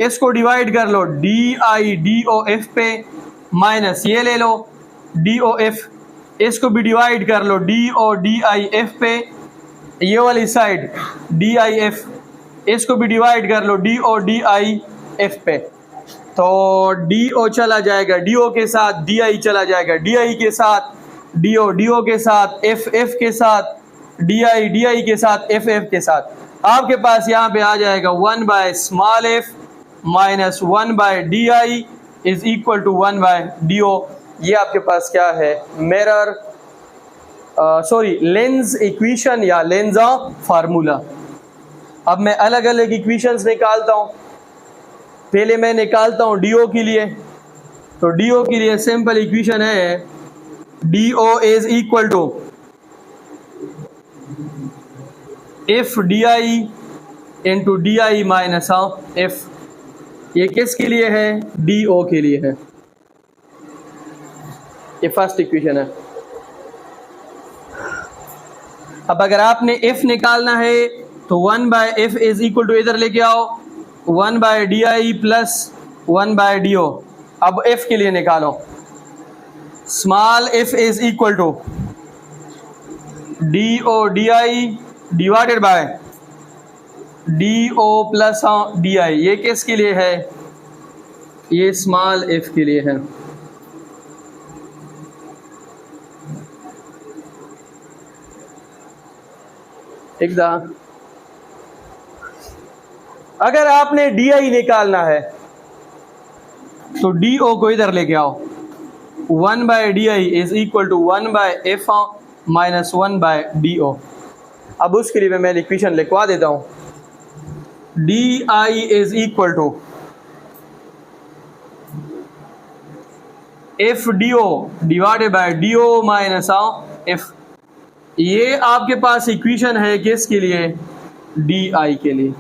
इसको डिवाइड कर लो DI DOF पे, माइनस ये ले लो DOF, इसको भी डिवाइड कर लो DO DIF पे, ये वाली साइड DIF, इसको भी डिवाइड कर लो DO DIF पे। तो DO चला जाएगा DO के साथ, DI चला जाएगा DI के साथ, DO के साथ, F के साथ, DI के साथ, F के साथ। आपके पास यहाँ पे आ जाएगा 1 by small f minus 1/di is equal to 1/do। ये आपके पास क्या है, मिरर लेंस इक्वेशन या लेंजा फार्मूला। अब मैं अलग अलग इक्वेशंस निकालता हूं। पहले मैं निकालता हूं डीओ के लिए। तो डीओ के लिए सिंपल इक्वेशन है, D O is equal to F D I into D I minus F. ये किसके लिए है, डीओ के लिए है। ये फर्स्ट इक्वेशन है। अब अगर आपने एफ निकालना है तो 1/f इज इक्वल टू, इधर लेके आओ, 1/di प्लस 1/do। अब f के लिए निकालो, small f is equal to do di divided by do plus di। ये किसके लिए है, ये स्मॉल f के लिए है। ठीक था। अगर आपने di निकालना है तो do को इधर लेके आओ, 1/di is equal to 1/f minus 1/do। अब उसके लिए मैं इक्वेशन लिखवा देता हूं, di is equal to F do divided by do minus f। ये आपके पास इक्वेशन है किसके लिए, di के लिए।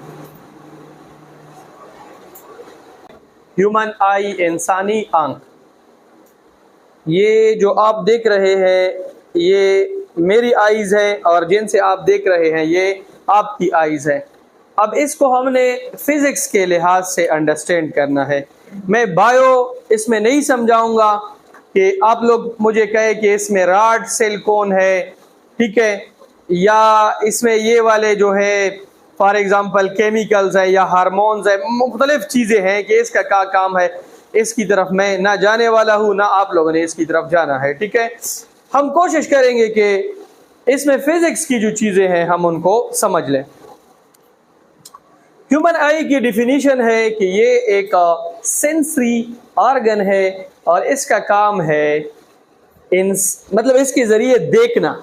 ह्यूमन आई, इंसानी आंख। ये जो आप देख रहे हैं ये मेरी आईज है और जिनसे आप देख रहे हैं ये आपकी आईज है। अब इसको हमने फिजिक्स के लिहाज से अंडरस्टैंड करना है। मैं बायो इसमें नहीं समझाऊंगा कि आप लोग मुझे कहे कि इसमें रॉड सेल कौन है, ठीक है, या इसमें ये वाले जो है फॉर एग्जांपल केमिकल्स है या हार्मोन्स है, मुख्तलिफ चीज़ें हैं कि इसका क्या काम है। इसकी तरफ मैं ना जाने वाला हूँ ना आप लोगों ने इसकी तरफ जाना है, ठीक है। हम कोशिश करेंगे कि इसमें फिजिक्स की जो चीज़ें हैं हम उनको समझ लें। ह्यूमन आई की डिफिनीशन है कि ये एक सेंसरी ऑर्गन है और इसका काम है मतलब इसके जरिए देखना।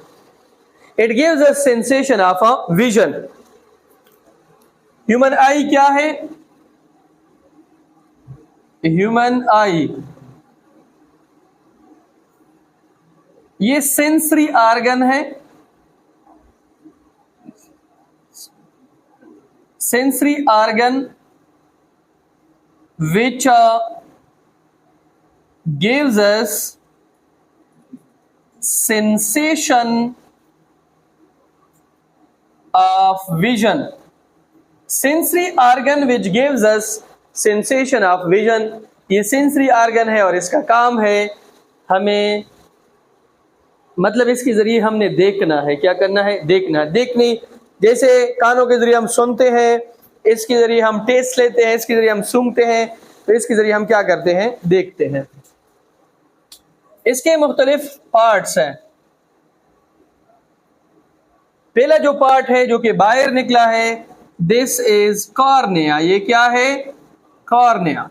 It gives a sensation of a vision. Human आई क्या है, ह्यूमन आई ये सेंसरी ऑर्गन है। Sensory organ which gives us sensation of vision। Sensory organ which gives us sensation of vision, ये सेंसरी ऑर्गन है और इसका काम है हमें मतलब इसके जरिए हमने देखना है। क्या करना है, देखना। देखनी जैसे कानों के जरिए हम सुनते हैं, इसके जरिए हम टेस्ट लेते हैं, इसके जरिए हम सूंघते हैं, तो इसके जरिए हम क्या करते हैं, देखते हैं। इसके मुख्तलिफ पार्ट्स हैं। पहला जो पार्ट है जो कि बाहर निकला है, दिस इज कॉर्निया। ये क्या है, कॉर्निया।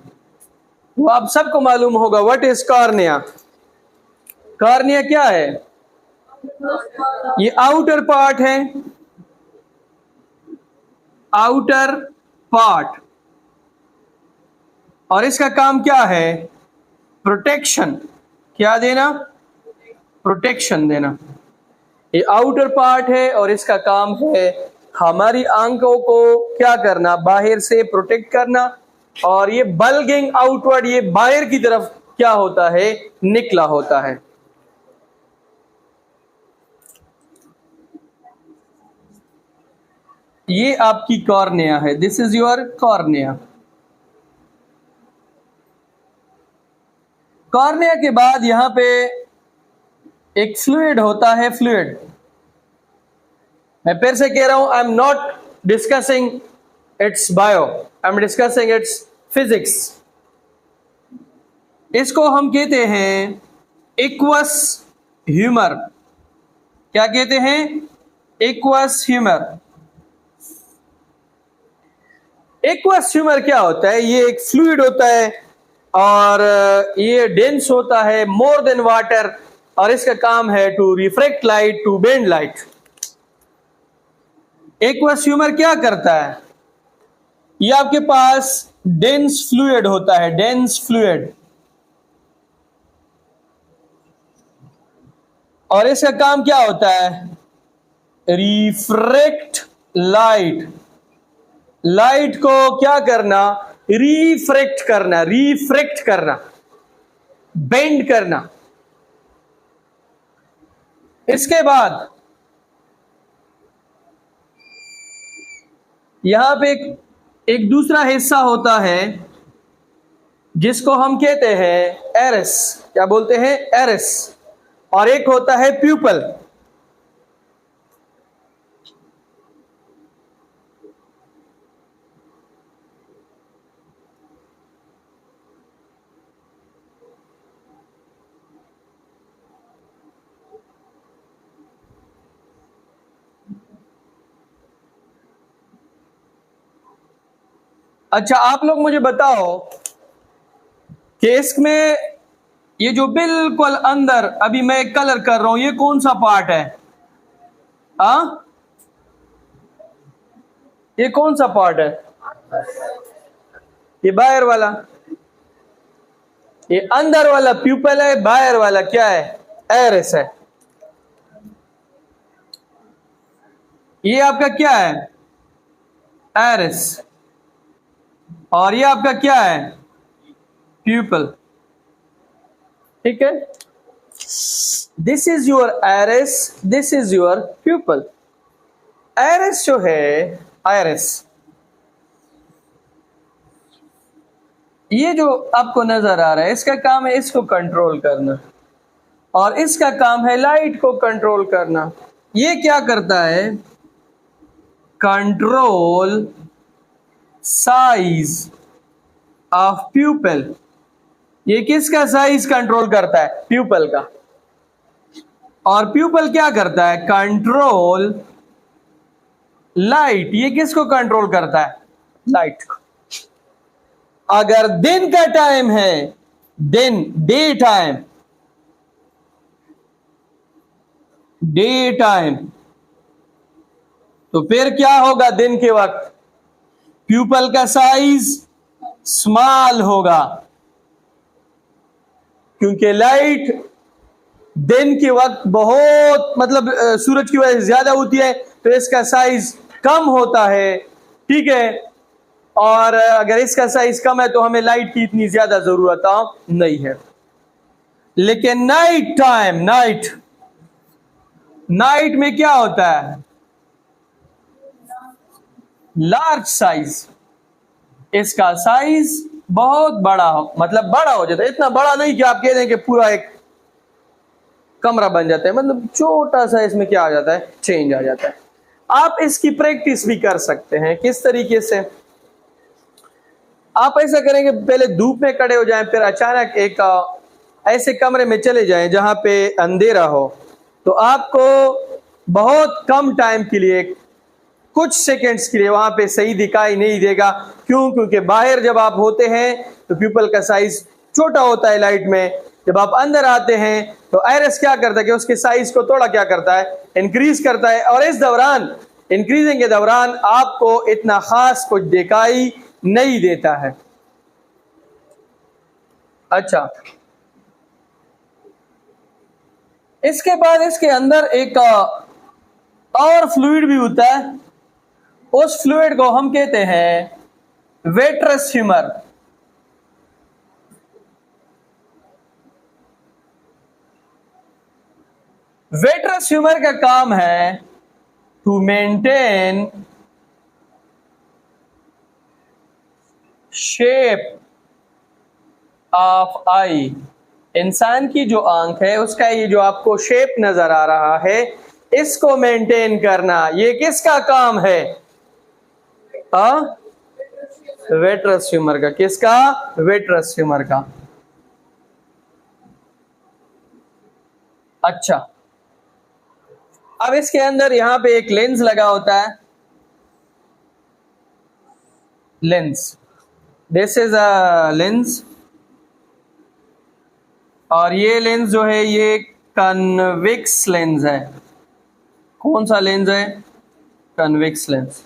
वो आप सबको मालूम होगा व्हाट इज कॉर्निया। कॉर्निया क्या है, ये आउटर पार्ट है, आउटर पार्ट, और इसका काम क्या है, प्रोटेक्शन। क्या देना, प्रोटेक्शन देना। ये आउटर पार्ट है और इसका काम है हमारी आंखों को क्या करना, बाहर से प्रोटेक्ट करना। और ये बल्गिंग आउटवर्ड, ये बाहर की तरफ क्या होता है, निकला होता है। ये आपकी कॉर्निया है, this is your cornea. Cornea के बाद यहां पे एक फ्लूइड होता है, फ्लूइड। मैं फिर से कह रहा हूं, I am not discussing it's bio, I am discussing it's physics. इसको हम कहते हैं एक्वस ह्यूमर। क्या कहते हैं, एक्वस ह्यूमर। एक्वस ह्यूमर क्या होता है? ये एक फ्लूइड होता है और ये डेंस होता है मोर देन वाटर, और इसका काम है to refract light, to bend light. Aqueous humour क्या करता है? ये आपके पास डेंस फ्लूइड होता है, डेंस फ्लूइड, और इसका काम क्या होता है? रिफ्रेक्ट लाइट, लाइट को क्या करना? रिफ्रेक्ट करना, रिफ्रेक्ट करना, बेंड करना। इसके बाद यहां पे एक दूसरा हिस्सा होता है जिसको हम कहते हैं एरिस। क्या बोलते हैं? एरिस। और एक होता है प्यूपल। अच्छा, आप लोग मुझे बताओ कि इसमें ये जो बिल्कुल अंदर अभी मैं कलर कर रहा हूं, ये कौन सा पार्ट है? ये कौन सा पार्ट है? ये बाहर वाला। ये अंदर वाला प्यूपल है, बाहर वाला क्या है? एरिस है। ये आपका क्या है? एरिस। और ये आपका क्या है? प्यूपल। ठीक है, this is your iris, this is your pupil. Iris जो है, आयरिस, ये जो आपको नजर आ रहा है, इसका काम है इसको कंट्रोल करना, और इसका काम है लाइट को कंट्रोल करना। ये क्या करता है? Control size of pupil. ये किसका साइज कंट्रोल करता है? प्यूपल का। और प्यूपल क्या करता है? Control light. ये किसको कंट्रोल करता है? लाइट को। अगर दिन का टाइम है, दिन, डे टाइम, डे टाइम, तो फिर क्या होगा? दिन के वक्त प्यूपल का साइज स्मॉल होगा, क्योंकि लाइट दिन के वक्त बहुत, मतलब सूरज की वजह से ज्यादा होती है, तो इसका साइज कम होता है। ठीक है, और अगर इसका साइज कम है तो हमें लाइट की इतनी ज्यादा जरूरत नहीं है। लेकिन नाइट टाइम, नाइट में क्या होता है? Large size. इसका साइज बहुत बड़ा हो, मतलब बड़ा हो जाता है। इतना बड़ा नहीं कि आप कह दें कि पूरा एक कमरा बन जाता है, मतलब छोटा सा इसमें क्या आ जाता है? चेंज आ जाता है। आप इसकी प्रैक्टिस भी कर सकते हैं। किस तरीके से? आप ऐसा करेंगे, पहले धूप में खड़े हो जाएं, फिर अचानक एक ऐसे कमरे में चले जाएं जहां पे अंधेरा हो, तो आपको बहुत कम टाइम के लिए, कुछ सेकंड्स के लिए वहां पे सही दिखाई नहीं देगा। क्यों? क्योंकि बाहर जब आप होते हैं तो प्यूपल का साइज छोटा होता है लाइट में। जब आप अंदर आते हैं तो आयरिस क्या करता है कि उसके साइज को थोड़ा क्या करता है? इंक्रीज करता है, और इस दौरान, इंक्रीजिंग के दौरान आपको इतना खास कुछ दिखाई नहीं देता है। अच्छा, इसके बाद इसके अंदर एक और फ्लूइड भी होता है। उस फ्लूइड को हम कहते हैं वेट्रस ह्यूमर। वेट्रस ह्यूमर का काम है टू मेंटेन शेप ऑफ आई। इंसान की जो आंख है उसका ये जो आपको शेप नजर आ रहा है, इसको मेंटेन करना, ये किसका काम है? वेट्रस ह्यूमर का। किसका? वेट्रस ह्यूमर का। अच्छा, अब इसके अंदर यहां पे एक लेंस लगा होता है। Lens, this is a lens, और ये लेंस जो है ये कन्वेक्स लेंस है। कौन सा लेंस है? Convex lens.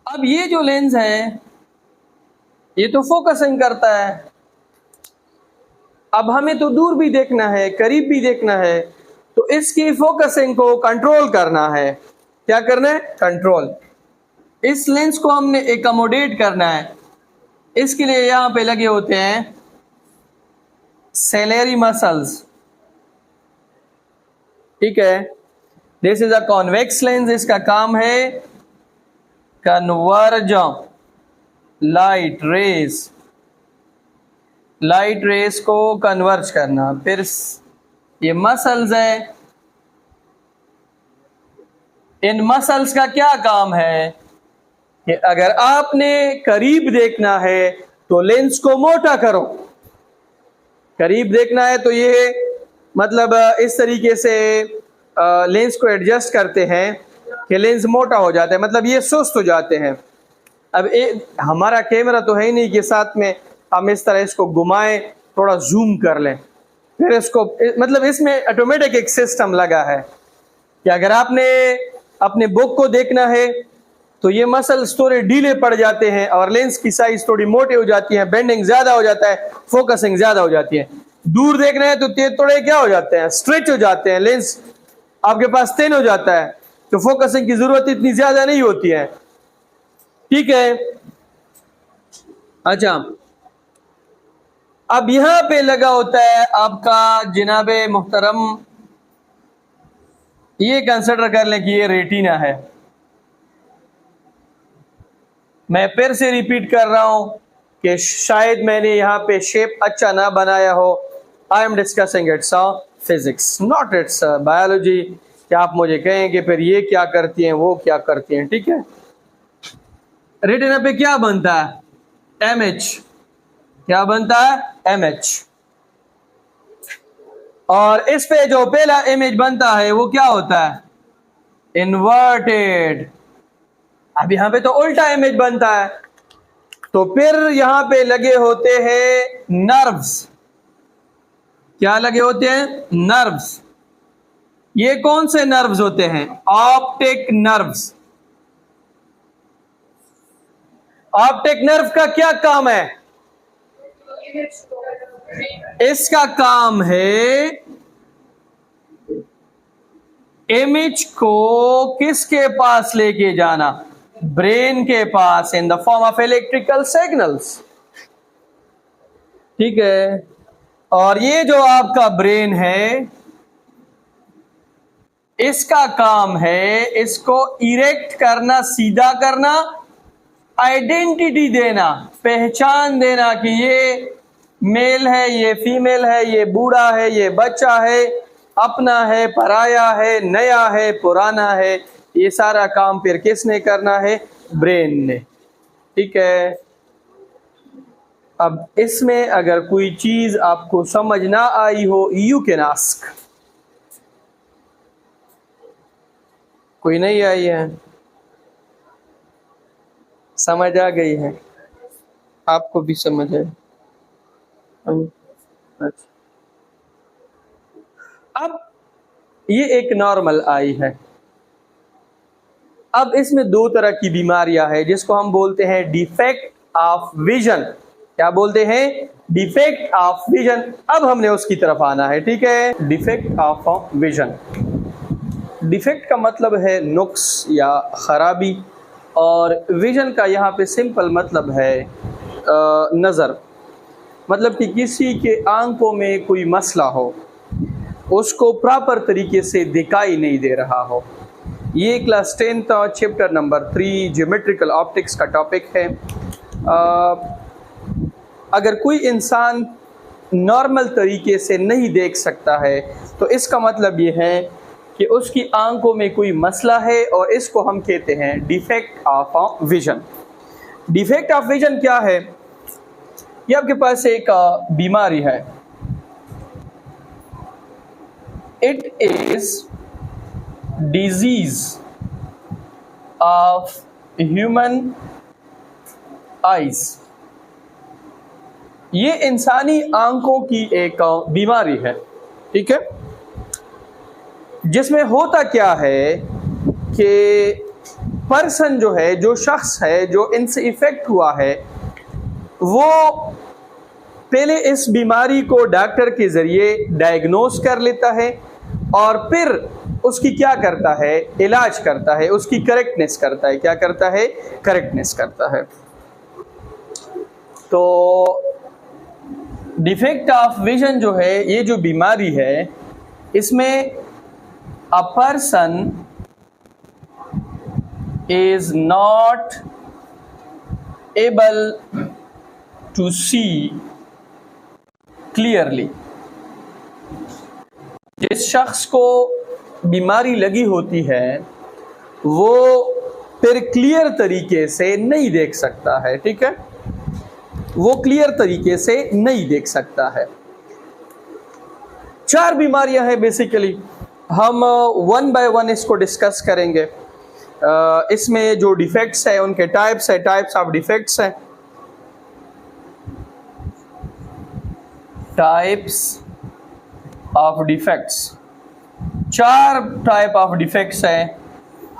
अब ये जो लेंस है ये तो फोकसिंग करता है। अब हमें तो दूर भी देखना है, करीब भी देखना है, तो इसकी फोकसिंग को कंट्रोल करना है। क्या करना है? कंट्रोल। इस लेंस को हमने एकोमोडेट करना है। इसके लिए यहां पे लगे होते हैं सेलेरी मसल्स। ठीक है, this is a convex lens. इसका काम है converge light rays, light rays को कन्वर्ज करना। फिर ये मसल्स है, इन मसल्स का क्या काम है कि अगर आपने करीब देखना है तो लेंस को मोटा करो। करीब देखना है तो ये मतलब इस तरीके से लेंस को एडजस्ट करते हैं कि लेंस मोटा हो जाता है, मतलब ये सुस्त हो जाते हैं। अब हमारा कैमरा तो है ही नहीं कि साथ में हम इस तरह इसको घुमाएं, थोड़ा जूम कर लें, फिर इसको मतलब इसमें ऑटोमेटिक एक सिस्टम लगा है कि अगर आपने अपने बुक को देखना है तो ये मसल्स थोड़े ढीले पड़ जाते हैं और लेंस की साइज थोड़ी मोटी हो जाती है, बेंडिंग ज्यादा हो जाता है, फोकसिंग ज्यादा हो जाती है। दूर देखना है तो थोड़े क्या हो जाते हैं? स्ट्रेच हो जाते हैं, लेंस आपके पास थिन हो जाता है, तो फोकसिंग की जरूरत इतनी ज्यादा नहीं होती है। ठीक है, अच्छा, अब यहां पे लगा होता है आपका जनाबे मुहतरम, ये कंसिडर कर लें कि ये रेटिना है। मैं फिर से रिपीट कर रहा हूं कि शायद मैंने यहां पे शेप अच्छा ना बनाया हो। I am discussing it's physics, not it's biology, कि आप मुझे कहें कि फिर ये क्या करती हैं, वो क्या करती हैं। ठीक है, रेटिना पे क्या बनता है? एमएच। क्या बनता है? एमएच। और इस पे जो पहला इमेज बनता है वो क्या होता है? इन्वर्टेड। अब यहां पे तो उल्टा इमेज बनता है, तो फिर यहां पे लगे होते हैं नर्व्स। क्या लगे होते हैं? नर्व्स। ये कौन से नर्व्स होते हैं? Optic nerves. ऑप्टिक नर्व का क्या काम है? इसका काम है इमेज को किसके पास लेके जाना? ब्रेन के पास, in the form of electrical signals. ठीक है, और ये जो आपका ब्रेन है इसका काम है इसको इरेक्ट करना, सीधा करना, आइडेंटिटी देना, पहचान देना कि ये मेल है, ये फीमेल है, ये बूढ़ा है, ये बच्चा है, अपना है, पराया है, नया है, पुराना है। ये सारा काम फिर किसने करना है? ब्रेन ने। ठीक है, अब इसमें अगर कोई चीज आपको समझ ना आई हो, यू कैन आस्क। कोई नहीं आई है? समझ आ गई है? आपको भी समझ है? अच्छा, अब ये एक नॉर्मल आई है। अब इसमें दो तरह की बीमारियां हैं जिसको हम बोलते हैं डिफेक्ट ऑफ विजन। क्या बोलते हैं? Defect of vision. अब हमने उसकी तरफ आना है। ठीक है, डिफेक्ट ऑफ विजन। डिफेक्ट का मतलब है नुक्स या खराबी, और विजन का यहाँ पे सिंपल मतलब है नज़र। मतलब कि किसी के आंखों में कोई मसला हो, उसको प्रॉपर तरीके से दिखाई नहीं दे रहा हो। ये class 10 chapter number 3 geometrical optics का टॉपिक है। अगर कोई इंसान नॉर्मल तरीके से नहीं देख सकता है तो इसका मतलब ये है कि उसकी आंखों में कोई मसला है, और इसको हम कहते हैं defect of vision. Defect of vision क्या है? ये आपके पास एक बीमारी है। It is disease of human eyes, ये इंसानी आंखों की एक बीमारी है, ठीक है, जिसमें होता क्या है कि पर्सन जो है, जो शख्स है जो इनसे इफेक्ट हुआ है, वो पहले इस बीमारी को डॉक्टर के ज़रिए डायग्नोस कर लेता है और फिर उसकी क्या करता है, इलाज करता है, उसकी करेक्टनेस करता है। क्या करता है? करेक्टनेस करता है। तो डिफेक्ट ऑफ विजन जो है, ये जो बीमारी है, इसमें a person is not able to see clearly। जिस शख्स को बीमारी लगी होती है वो फिर क्लियर तरीके से नहीं देख सकता है, ठीक है, वो क्लियर तरीके से नहीं देख सकता है। 4 बीमारियां हैं बेसिकली, हम वन बाय वन इसको डिस्कस करेंगे। इसमें जो डिफेक्ट्स है उनके टाइप्स है, टाइप्स ऑफ डिफेक्ट्स हैं, types of defects. 4 type of defects हैं।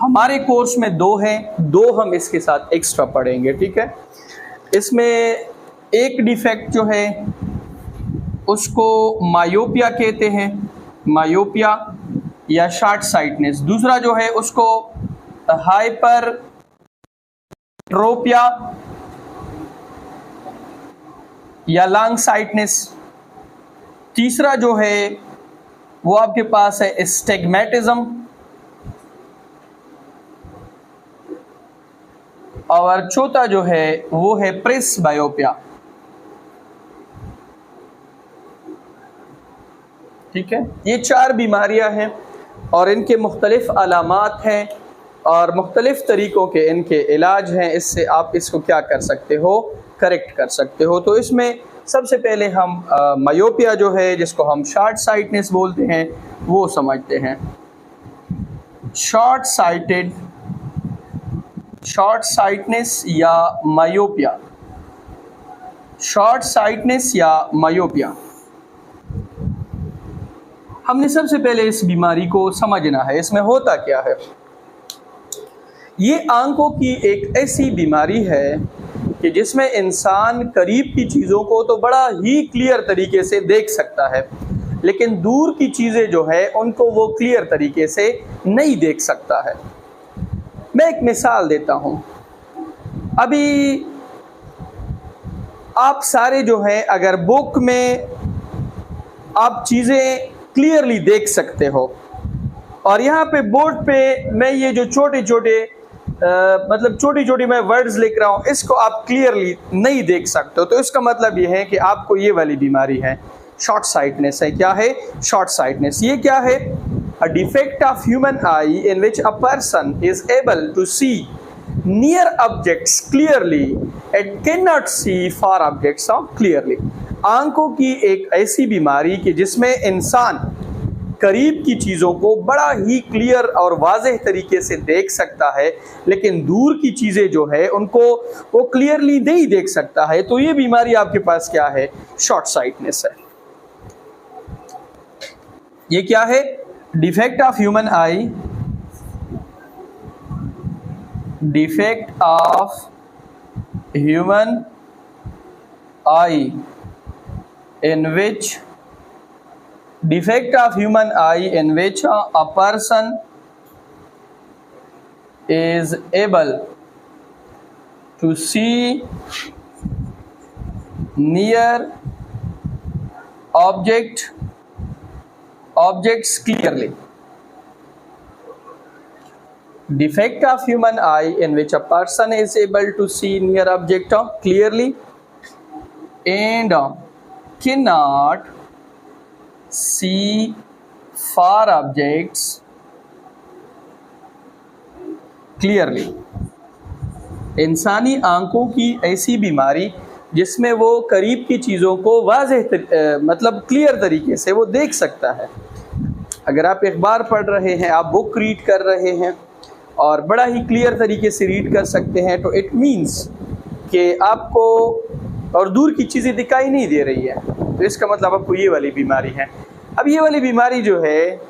हमारे कोर्स में 2 हैं, 2 हम इसके साथ एक्स्ट्रा पढ़ेंगे, ठीक है। इसमें एक डिफेक्ट जो है उसको मायोपिया कहते हैं, मायोपिया या शॉर्ट साइटनेस। दूसरा जो है उसको हाइपरट्रोपिया या लॉन्ग साइटनेस। तीसरा जो है वो आपके पास है एस्टिग्मेटिज्म, और चौथा जो है वो है प्रेसबायोपिया, ठीक है। ये 4 बीमारियां हैं और इनके मुख्तलिफ अलामात हैं और मुख्तलिफ तरीक़ों के इनके इलाज हैं। इससे आप इसको क्या कर सकते हो, करेक्ट कर सकते हो। तो इसमें सबसे पहले हम मायोपिया जो है, जिसको हम शॉर्ट साइटनेस बोलते हैं, वो समझते हैं। शॉर्ट साइटनेस या मायोपिया, शॉर्ट साइटनेस या मायोपिया, हमने सबसे पहले इस बीमारी को समझना है। इसमें होता क्या है? ये आंखों की एक ऐसी बीमारी है कि जिसमें इंसान करीब की चीज़ों को तो बड़ा ही क्लियर तरीके से देख सकता है, लेकिन दूर की चीज़ें जो है उनको वो क्लियर तरीके से नहीं देख सकता है। मैं एक मिसाल देता हूँ। अभी आप सारे जो हैं, अगर बुक में आप चीज़ें क्लियरली देख सकते हो और यहाँ पे बोर्ड पे मैं ये जो छोटे छोटी मैं वर्ड्स लिख रहा हूँ, इसको आप क्लियरली नहीं देख सकते हो, तो इसका मतलब ये है कि आपको ये वाली बीमारी है, शॉर्ट साइटनेस है। क्या है? Short sightedness. ये क्या है? A defect of human eye in which a person is able to see near objects clearly and can not see far objects clearly. आंखों की एक ऐसी बीमारी कि जिसमें इंसान करीब की चीज़ों को बड़ा ही क्लियर और वाज़ेह तरीके से देख सकता है, लेकिन दूर की चीज़ें जो है उनको वो क्लियरली नहीं देख सकता है। तो ये बीमारी आपके पास क्या है? शॉर्ट साइटनेस है। ये क्या है? Defect of human I, defect of human I in which defect of human eye in which a person is able to see near objects clearly. Defect of human eye in which a person is able to see near object clearly and cannot see far objects clearly। इंसानी आंखों की ऐसी बीमारी जिसमें वो करीब की चीज़ों को वाज़ेह मतलब क्लियर तरीके से वो देख सकता है। अगर आप अखबार पढ़ रहे हैं, आप बुक रीड कर रहे हैं और बड़ा ही क्लियर तरीके से रीड कर सकते हैं, तो इट मीन्स कि आपको और दूर की चीज़ें दिखाई नहीं दे रही है, तो इसका मतलब आपको ये वाली बीमारी है। अब ये वाली बीमारी जो है,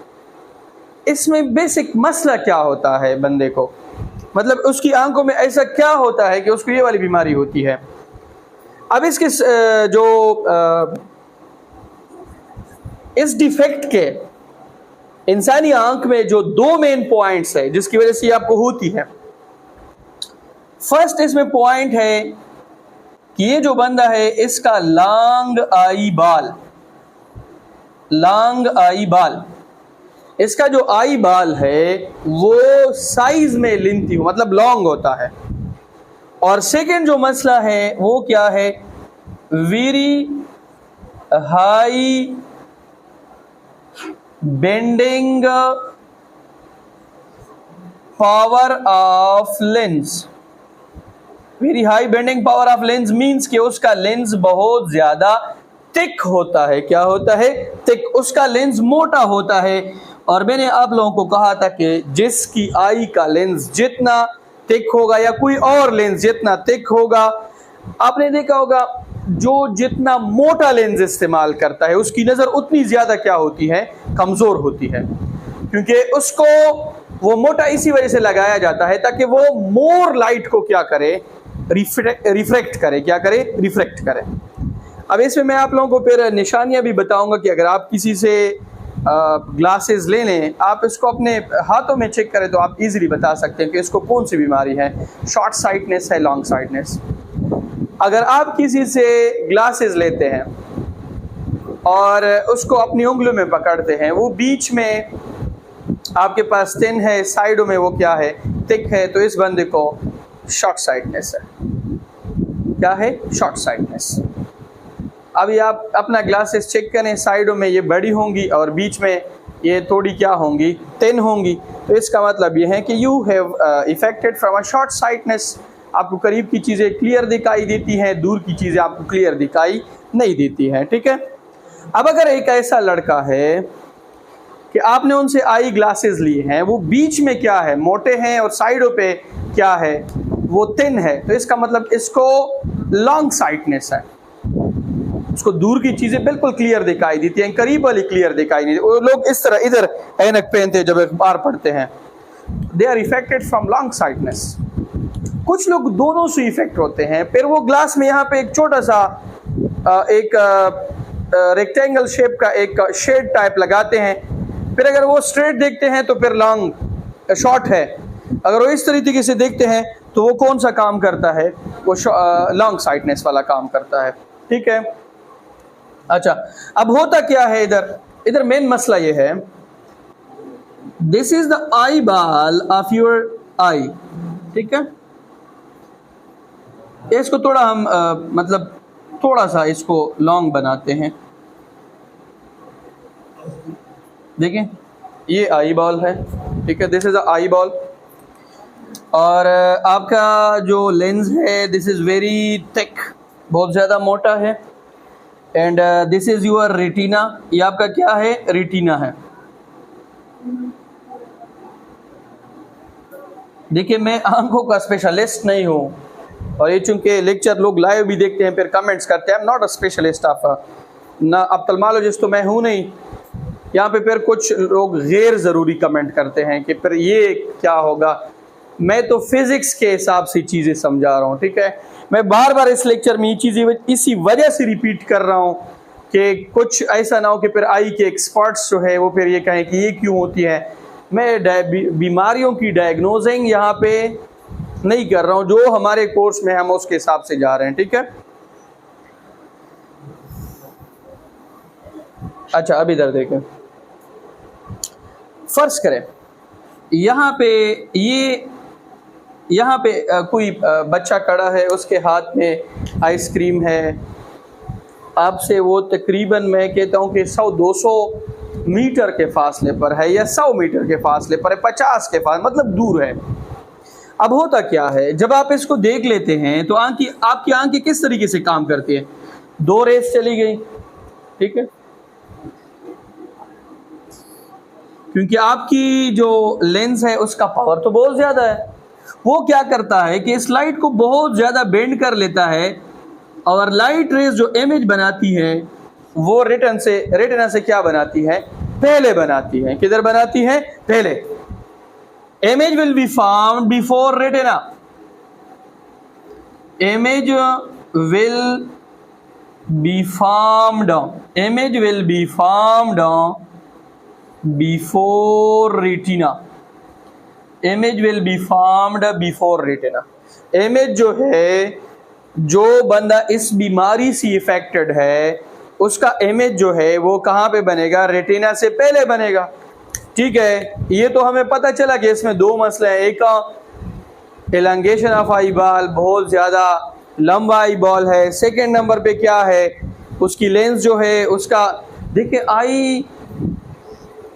इसमें बेसिक मसला क्या होता है बंदे को, मतलब उसकी आंखों में ऐसा क्या होता है कि उसको ये वाली बीमारी होती है। अब इसके जो इस डिफेक्ट के इंसानी आंख में जो दो मेन पॉइंट्स है जिसकी वजह से ये आपको होती है। फर्स्ट इसमें पॉइंट है कि ये जो बंदा है इसका लॉन्ग आई बाल, इसका जो आई बाल है वो साइज में लेंथी मतलब लॉन्ग होता है। और सेकंड जो मसला है वो क्या है, very high bending power of lens. Very high bending power of lens means कि उसका लेंस बहुत ज्यादा थिक होता है। क्या होता है? थिक। उसका लेंस मोटा होता है। और मैंने आप लोगों को कहा था कि जिसकी आई का लेंस जितना थिक होगा या कोई और लेंस जितना थिक होगा, आपने देखा होगा जो जितना मोटा लेंस इस्तेमाल करता है उसकी नजर उतनी ज्यादा क्या होती है, कमजोर होती है, क्योंकि उसको वो मोटा इसी वजह से लगाया जाता है ताकि वो मोर लाइट को क्या करे, रिफ्रेक्ट करे। क्या करे? रिफ्रेक्ट करे। अब इसमें मैं आप लोगों को फिर निशानियां भी बताऊंगा कि अगर आप किसी से ग्लासेस ले लें, आप इसको अपने हाथों में चेक करें तो आप इजीली बता सकते हैं कि इसको कौन सी बीमारी है, शॉर्ट साइटनेस है, लॉन्ग साइटनेस। अगर आप किसी से ग्लासेस लेते हैं और उसको अपनी उंगलियों में पकड़ते हैं, वो बीच में आपके पास थिन है, साइडों में वो क्या है, थिक है, तो इस बंदे को शॉर्ट साइटनेस है। क्या है? Short sightedness. अभी आप अपना ग्लासेस चेक करें, साइडों में ये बड़ी होंगी और बीच में ये थोड़ी क्या होंगी, थिन होंगी, तो इसका मतलब ये है कि you have affected from a short sightedness. आपको करीब की चीज़ें क्लियर दिखाई देती हैं, दूर की चीज़ें आपको क्लियर दिखाई नहीं देती हैं। ठीक है। अब अगर एक ऐसा लड़का है कि आपने उनसे आई ग्लासेस लिए हैं, वो बीच में क्या है, मोटे हैं, और साइडों पे क्या है, वो थिन है, तो इसका मतलब इसको लॉन्ग साइटनेस है। उसको दूर की चीजें बिल्कुल क्लियर दिखाई देती हैं, करीब वाली क्लियर दिखाई नहीं देती। वो लोग इस तरह इधर ऐनक पहनते हैं जब अखबार पढ़ते हैं, they are affected from long sightedness. कुछ लोग दोनों से इफेक्ट होते हैं। फिर वो ग्लास में यहाँ पे एक छोटा सा एक रेक्टेंगल शेप का एक शेड टाइप लगाते हैं, फिर अगर वो स्ट्रेट देखते हैं तो फिर लॉन्ग शॉर्ट है, अगर वो इस तरीके से देखते हैं तो वो कौन सा काम करता है, वो लॉन्ग साइटनेस वाला काम करता है। ठीक है। अच्छा, अब होता क्या है, इधर मेन मसला ये है, दिस इज द आई बाल ऑफ योर आई। ठीक है। इसको थोड़ा हम मतलब थोड़ा सा इसको लॉन्ग बनाते हैं। देखें, ये आई बॉल है। ठीक है, this is a eye ball. और आपका जो लेंस है, दिस इज वेरी थिक, बहुत ज़्यादा मोटा है। And this is your retina. ये आपका क्या है? रेटिना है। देखिए, मैं आंखों का स्पेशलिस्ट नहीं हूँ, और ये चूंकि लेक्चर लोग लाइव भी देखते हैं फिर कमेंट्स करते हैं, I am not a specialist of ना ऑप्थेल्मोलॉजिस्ट तो मैं हूँ नहीं। यहाँ पे फिर कुछ लोग गैर ज़रूरी कमेंट करते हैं कि फिर ये क्या होगा। मैं तो फिजिक्स के हिसाब से चीज़ें समझा रहा हूँ। ठीक है। मैं बार बार इस लेक्चर में ये चीज़ें इसी वजह से रिपीट कर रहा हूँ कि कुछ ऐसा ना हो कि फिर आई के एक्सपर्ट्स जो है वो फिर ये कहें कि ये क्यों होती है। मैं बीमारियों की डायग्नोजिंग यहाँ पे नहीं कर रहा हूँ, जो हमारे कोर्स में हम उसके हिसाब से जा रहे हैं। ठीक है। अच्छा, अब इधर देखें, फर्ज करें यहाँ पे कोई बच्चा खड़ा है, उसके हाथ में आइसक्रीम है। आपसे वो तकरीबन मैं कहता हूँ कि 100-200 मीटर के फासले पर है, या 100 मीटर के फासले पर है, 50 के फासले, मतलब दूर है। अब होता क्या है, जब आप इसको देख लेते हैं तो आपकी आंखें किस तरीके से काम करती है, दो रेस चली गई। ठीक है। क्योंकि आपकी जो लेंस है उसका पावर तो बहुत ज़्यादा है। वो क्या करता है कि इस लाइट को बहुत ज़्यादा बेंड कर लेता है और लाइट रेज जो इमेज बनाती है वो रेटिना से क्या बनाती है, पहले बनाती है। किधर बनाती है, पहले। Image will be found before retina, image will B farmed, image will B farmed before retina, image will B farmed before retina. Image जो है, जो बंदा इस बीमारी से इफेक्टेड है उसका इमेज जो है वो कहाँ पे बनेगा, रेटिना से पहले बनेगा। ठीक है, ये तो हमें पता चला कि इसमें दो मसले हैं। एक का एलंगेशन ऑफ आई बॉल, बहुत ज़्यादा लंबा आई बॉल है। सेकेंड नंबर पे क्या है, उसकी लेंस जो है उसका, देखिए आई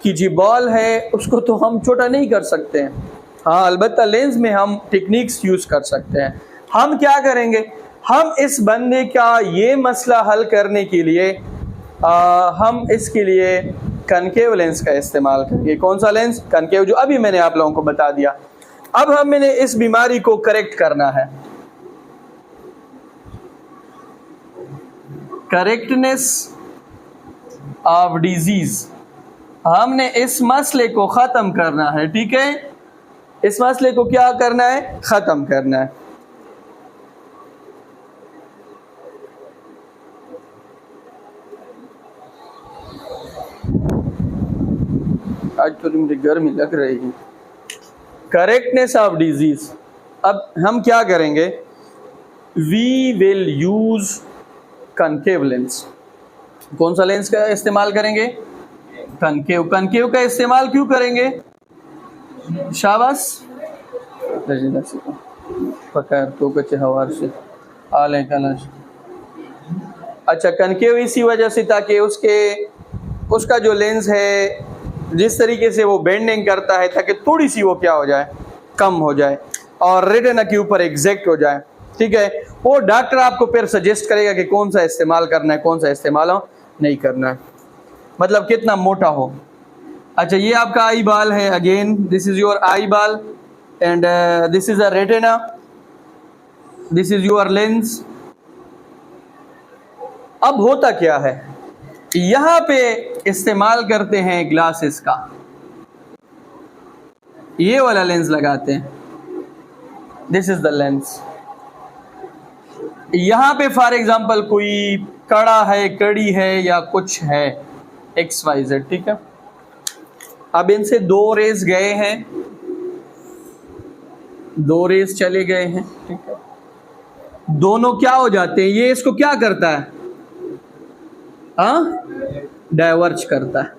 की जी बॉल है उसको तो हम छोटा नहीं कर सकते हैं, हाँ अलबत्ता लेंस में हम टेक्निक्स यूज़ कर सकते हैं। हम क्या करेंगे, हम इस बंदे का ये मसला हल करने के लिए हम इसके लिए कनकेव लेंस का इस्तेमाल करेंगे। कौन सा लेंस, कनकेव, जो अभी मैंने आप लोगों को बता दिया। अब मैंने इस बीमारी को करेक्ट करना है। करेक्टनेस ऑफ डिजीज, हमने इस मसले को ख़त्म करना है। ठीक है, इस मसले को क्या करना है, ख़त्म करना है। आज तो मुझे गर्मी लग रही है। करेक्टनेस ऑफ डिजीज, अब हम क्या करेंगे, we will use concave lens. कौन सा लेंस का इस्तेमाल करेंगे, कनकेव। कनकेव का इस्तेमाल क्यों करेंगे, शाबाश पकड़ तो कच्चे हवार से आले कलश। अच्छा, कनकेव इसी वजह से ताकि उसका जो लेंस है जिस तरीके से वो बेंडिंग करता है ताकि थोड़ी सी वो क्या हो जाए, कम हो जाए और रेटिना के ऊपर एग्जैक्ट हो जाए। ठीक है, वो डॉक्टर आपको फिर सजेस्ट करेगा कि कौन सा इस्तेमाल करना है, कौन सा इस्तेमाल नहीं करना है, मतलब कितना मोटा हो। अच्छा, ये आपका आई बॉल है, again this is your eye ball and this is a retina, this is your lens. अब होता क्या है, यहां पे इस्तेमाल करते हैं ग्लासेस का, ये वाला लेंस लगाते हैं, दिस इज द लेंस। यहां पे फॉर एग्जांपल कोई कड़ा है, कड़ी है या कुछ है XYZ। ठीक है, अब इनसे दो रेस गए हैं, दो रेस चले गए हैं। ठीक है, दोनों क्या हो जाते हैं, ये इसको क्या करता है, डाइवर्ज करता है,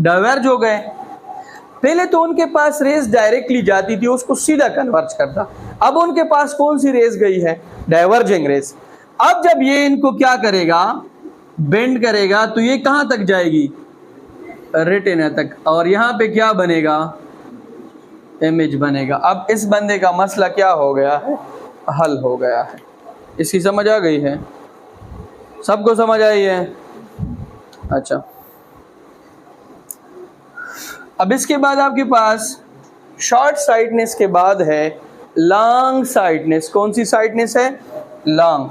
डाइवर्ज हो गए। पहले तो उनके पास रेस डायरेक्टली जाती थी, उसको सीधा कन्वर्ज करता। अब उनके पास कौन सी रेस गई है, डाइवर्जिंग रेस। अब जब ये इनको क्या करेगा, बेंड करेगा, तो ये कहां तक जाएगी, रेटिना तक, और यहां पे क्या बनेगा, इमेज बनेगा। अब इस बंदे का मसला क्या हो गया है, हल हो गया है। इसकी समझ आ गई है, सबको समझ आई है। अच्छा, अब इसके बाद आपके पास शॉर्ट साइटनेस के बाद है लॉन्ग साइटनेस। कौन सी साइटनेस है, लॉन्ग।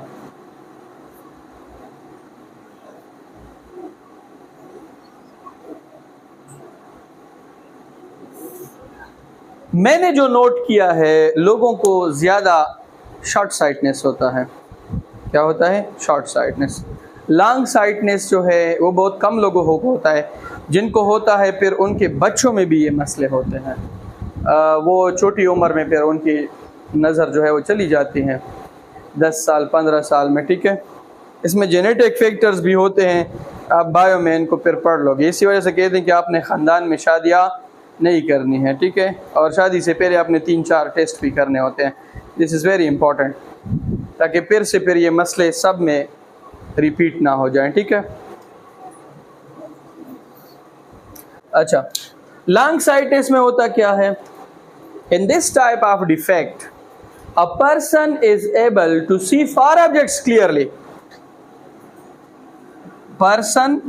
मैंने जो नोट किया है, लोगों को ज्यादा शॉर्ट साइटनेस होता है। क्या होता है, शॉर्ट साइटनेस। लॉन्ग साइटनेस जो है वो बहुत कम लोगों को होता है। जिनको होता है फिर उनके बच्चों में भी ये मसले होते हैं। वो छोटी उम्र में फिर उनकी नज़र जो है वो चली जाती है, 10 साल 15 साल में। ठीक है, इसमें जेनेटिक फैक्टर्स भी होते हैं, आप बायो में इनको फिर पढ़ लोगे। इसी वजह से कहते हैं कि आपने ख़ानदान में शादियाँ नहीं करनी है। ठीक है, और शादी से पहले आपने 3-4 टेस्ट भी करने होते हैं। दिस इज़ वेरी इंपॉर्टेंट, ताकि फिर से फिर ये मसले सब में रिपीट ना हो जाएं। ठीक है, अच्छा, लॉन्ग साइटनेस में होता क्या है, in this type of defect a person is able to see far objects clearly. Person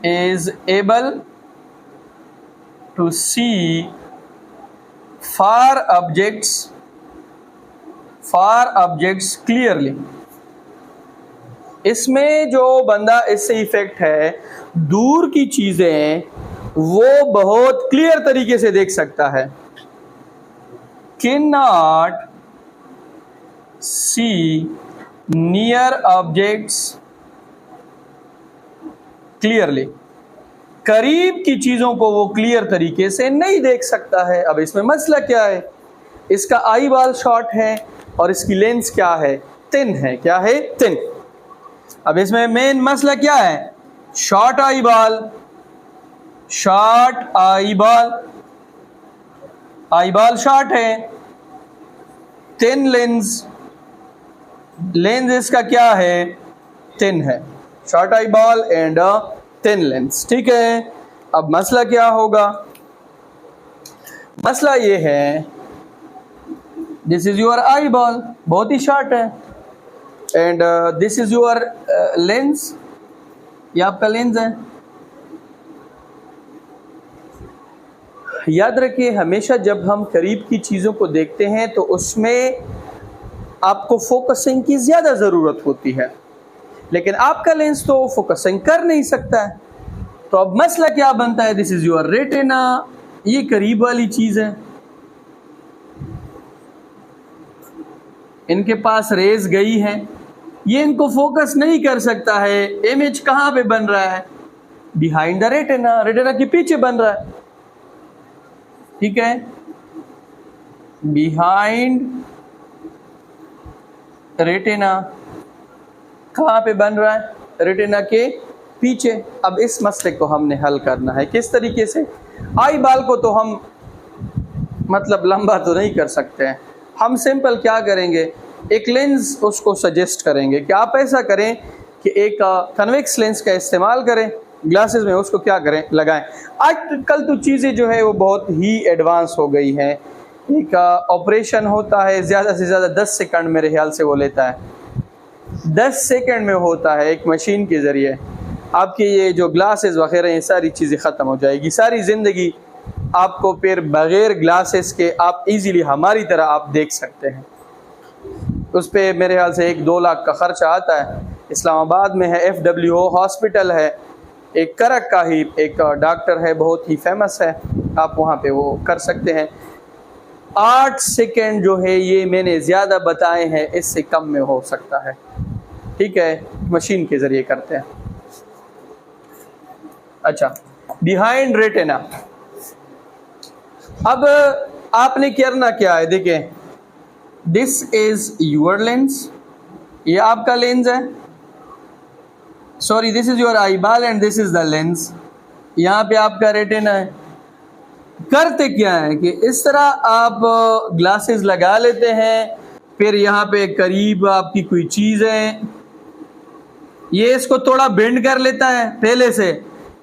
is able to see far objects clearly. इसमें जो बंदा इससे इफेक्ट है, दूर की चीजें वो बहुत क्लियर तरीके से देख सकता है. cannot see near objects clearly. करीब की चीजों को वो क्लियर तरीके से नहीं देख सकता है. अब इसमें मसला क्या है? इसका आई बॉल शॉर्ट है और इसकी लेंस क्या है? थिन है. क्या है? थिन. अब इसमें मेन मसला क्या है? Short eye ball, eye ball short है. थिन लेंस इसका क्या है? थिन है. Short eye ball and thin lens. ठीक है. अब मसला क्या होगा? मसला ये है, this is your eye ball, बहुत ही शॉर्ट है, and this is your lens, ये आपका लेंस है. याद रखिए, हमेशा जब हम करीब की चीज़ों को देखते हैं तो उसमें आपको फोकसिंग की ज़्यादा ज़रूरत होती है, लेकिन आपका लेंस तो फोकसिंग कर नहीं सकता है. तो अब मसला क्या बनता है? दिस इज योर रेटिना, ये करीब वाली चीज़ है, इनके पास रेज गई है, ये इनको फोकस नहीं कर सकता है. इमेज कहाँ पे बन रहा है? बिहाइंड द रेटिना, रेटिना के पीछे बन रहा है. ठीक है, बिहाइंड रेटिना. कहाँ पे बन रहा है? रेटिना के पीछे. अब इस मसले को हमने हल करना है. किस तरीके से? आई बाल को तो हम मतलब लंबा तो नहीं कर सकते हैं. हम सिंपल क्या करेंगे, एक लेंस उसको सजेस्ट करेंगे कि आप ऐसा करें कि एक कन्वेक्स लेंस का इस्तेमाल करें, ग्लासेस में उसको क्या करें, लगाएं. आजकल तो चीज़ें जो है वो बहुत ही एडवांस हो गई हैं. एक ऑपरेशन होता है, ज़्यादा से ज़्यादा 10 सेकंड मेरे ख्याल से वो लेता है. 10 सेकंड में होता है. एक मशीन के ज़रिए आपके ये जो ग्लासेस वगैरह ये सारी चीज़ें ख़त्म हो जाएगी. सारी ज़िंदगी आपको फिर बग़ैर ग्लासेस के आप इजीली हमारी तरह आप देख सकते हैं. उस पर मेरे ख्याल से 1-2 लाख का ख़र्चा आता है. इस्लामाबाद में है, FWO हॉस्पिटल है, एक करक का ही एक डॉक्टर है, बहुत ही फेमस है, आप वहाँ पे वो कर सकते हैं. 8 सेकेंड जो है ये मैंने ज़्यादा बताए हैं, इससे कम में हो सकता है. ठीक है, मशीन के ज़रिए करते हैं. अच्छा, बिहाइंड रेटिना. अब आपने करना क्या है? देखें, दिस इज योर लेंस, ये आपका लेंस है. Sorry, this is your eye ball and this is the lens. यहाँ पे आपका रेटिना है. करते क्या है कि इस तरह आप ग्लासेस लगा लेते हैं, फिर यहाँ पे करीब आपकी कोई चीज़ है, ये इसको थोड़ा बेंड कर लेता है पहले से,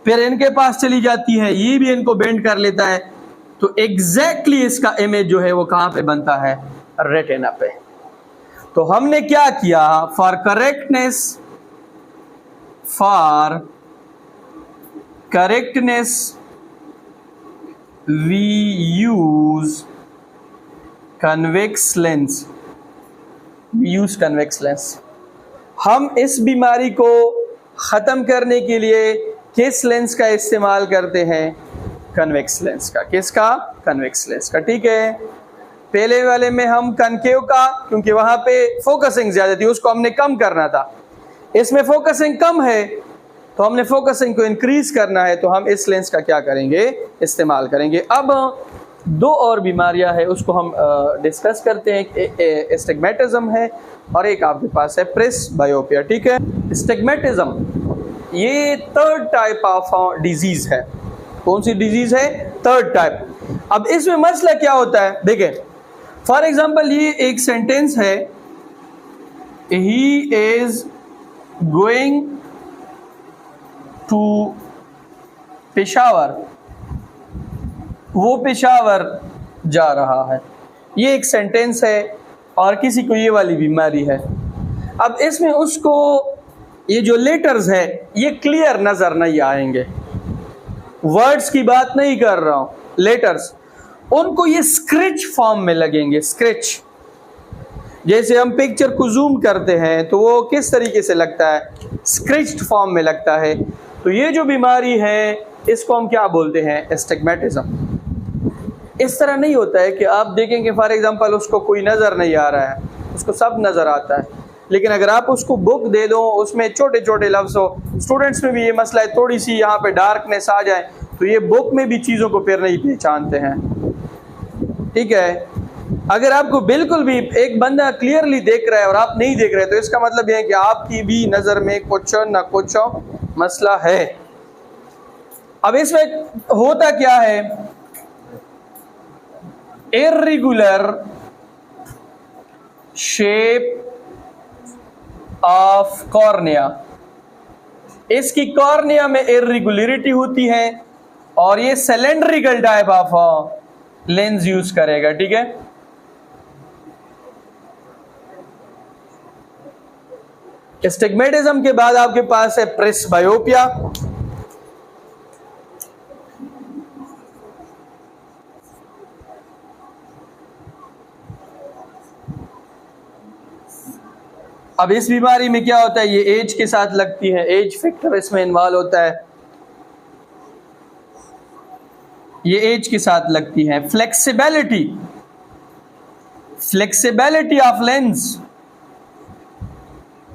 फिर इनके पास चली जाती है, ये भी इनको बेंड कर लेता है. तो एग्जैक्टली इसका इमेज जो है वो कहाँ पे बनता है? रेटिना पे. तो हमने क्या किया? For correctness we use convex lens. हम इस बीमारी को ख़त्म करने के लिए किस लेंस का इस्तेमाल करते हैं? कन्वेक्स लेंस का. किसका? कन्वेक्स लेंस का. ठीक है, पहले वाले में हम कनकेव का, क्योंकि वहाँ पे फोकसिंग ज़्यादा थी, उसको हमने कम करना था. इसमें फोकसिंग कम है तो हमने फोकसिंग को इंक्रीज करना है, तो हम इस लेंस का क्या करेंगे? इस्तेमाल करेंगे. अब 2 और बीमारियां हैं, उसको हम डिस्कस करते हैं. एस्टिग्मेटिज्म है और एक आपके पास है प्रेसबायोपिया. ठीक है, एस्टिग्मेटिज्म ये 3rd टाइप ऑफ डिजीज है. कौन सी डिजीज है? 3rd type. अब इसमें मसला क्या होता है? देखें, फॉर एग्जाम्पल ये एक सेंटेंस है, he is going to Peshawar, वो पेशावर जा रहा है. ये एक सेंटेंस है और किसी को ये वाली बीमारी है. अब इसमें उसको ये जो लेटर्स है ये क्लियर नज़र नहीं आएंगे. वर्ड्स की बात नहीं कर रहा हूँ, लेटर्स, उनको ये स्क्रैच फॉर्म में लगेंगे। स्क्रैच, जैसे हम पिक्चर को जूम करते हैं तो वो किस तरीके से लगता है, स्क्रैच्ड फॉर्म में लगता है। तो ये जो बीमारी है इसको हम क्या बोलते हैं, एस्टिग्मेटिज्म। इस तरह नहीं होता है कि आप देखेंगे फॉर एग्जांपल उसको कोई नज़र नहीं आ रहा है, उसको सब नज़र आता है, लेकिन अगर आप उसको बुक दे दो उसमें छोटे छोटे लफ्ज़ हो, स्टूडेंट्स में भी ये मसला है, थोड़ी सी यहाँ पे डार्कनेस आ जाए तो ये बुक में भी चीज़ों को फिर नहीं पहचानते हैं। ठीक है, अगर आपको बिल्कुल भी एक बंदा क्लियरली देख रहा है और आप नहीं देख रहे तो इसका मतलब यह है कि आपकी भी नज़र में कुछ ना कुछ मसला है। अब इसमें होता क्या है, इर्रेगुलर शेप ऑफ कॉर्निया, इसकी कॉर्निया में इर्रेगुलरिटी होती है और ये cylindrical type of lens use करेगा। ठीक है, एस्टिग्मेटिज्म के बाद आपके पास है प्रेसबायोपिया। अब इस बीमारी में क्या होता है, ये एज के साथ लगती है, एज फैक्टर इसमें इन्वॉल्व होता है, ये एज के साथ लगती है। फ्लेक्सिबिलिटी, फ्लेक्सिबिलिटी ऑफ लेंस,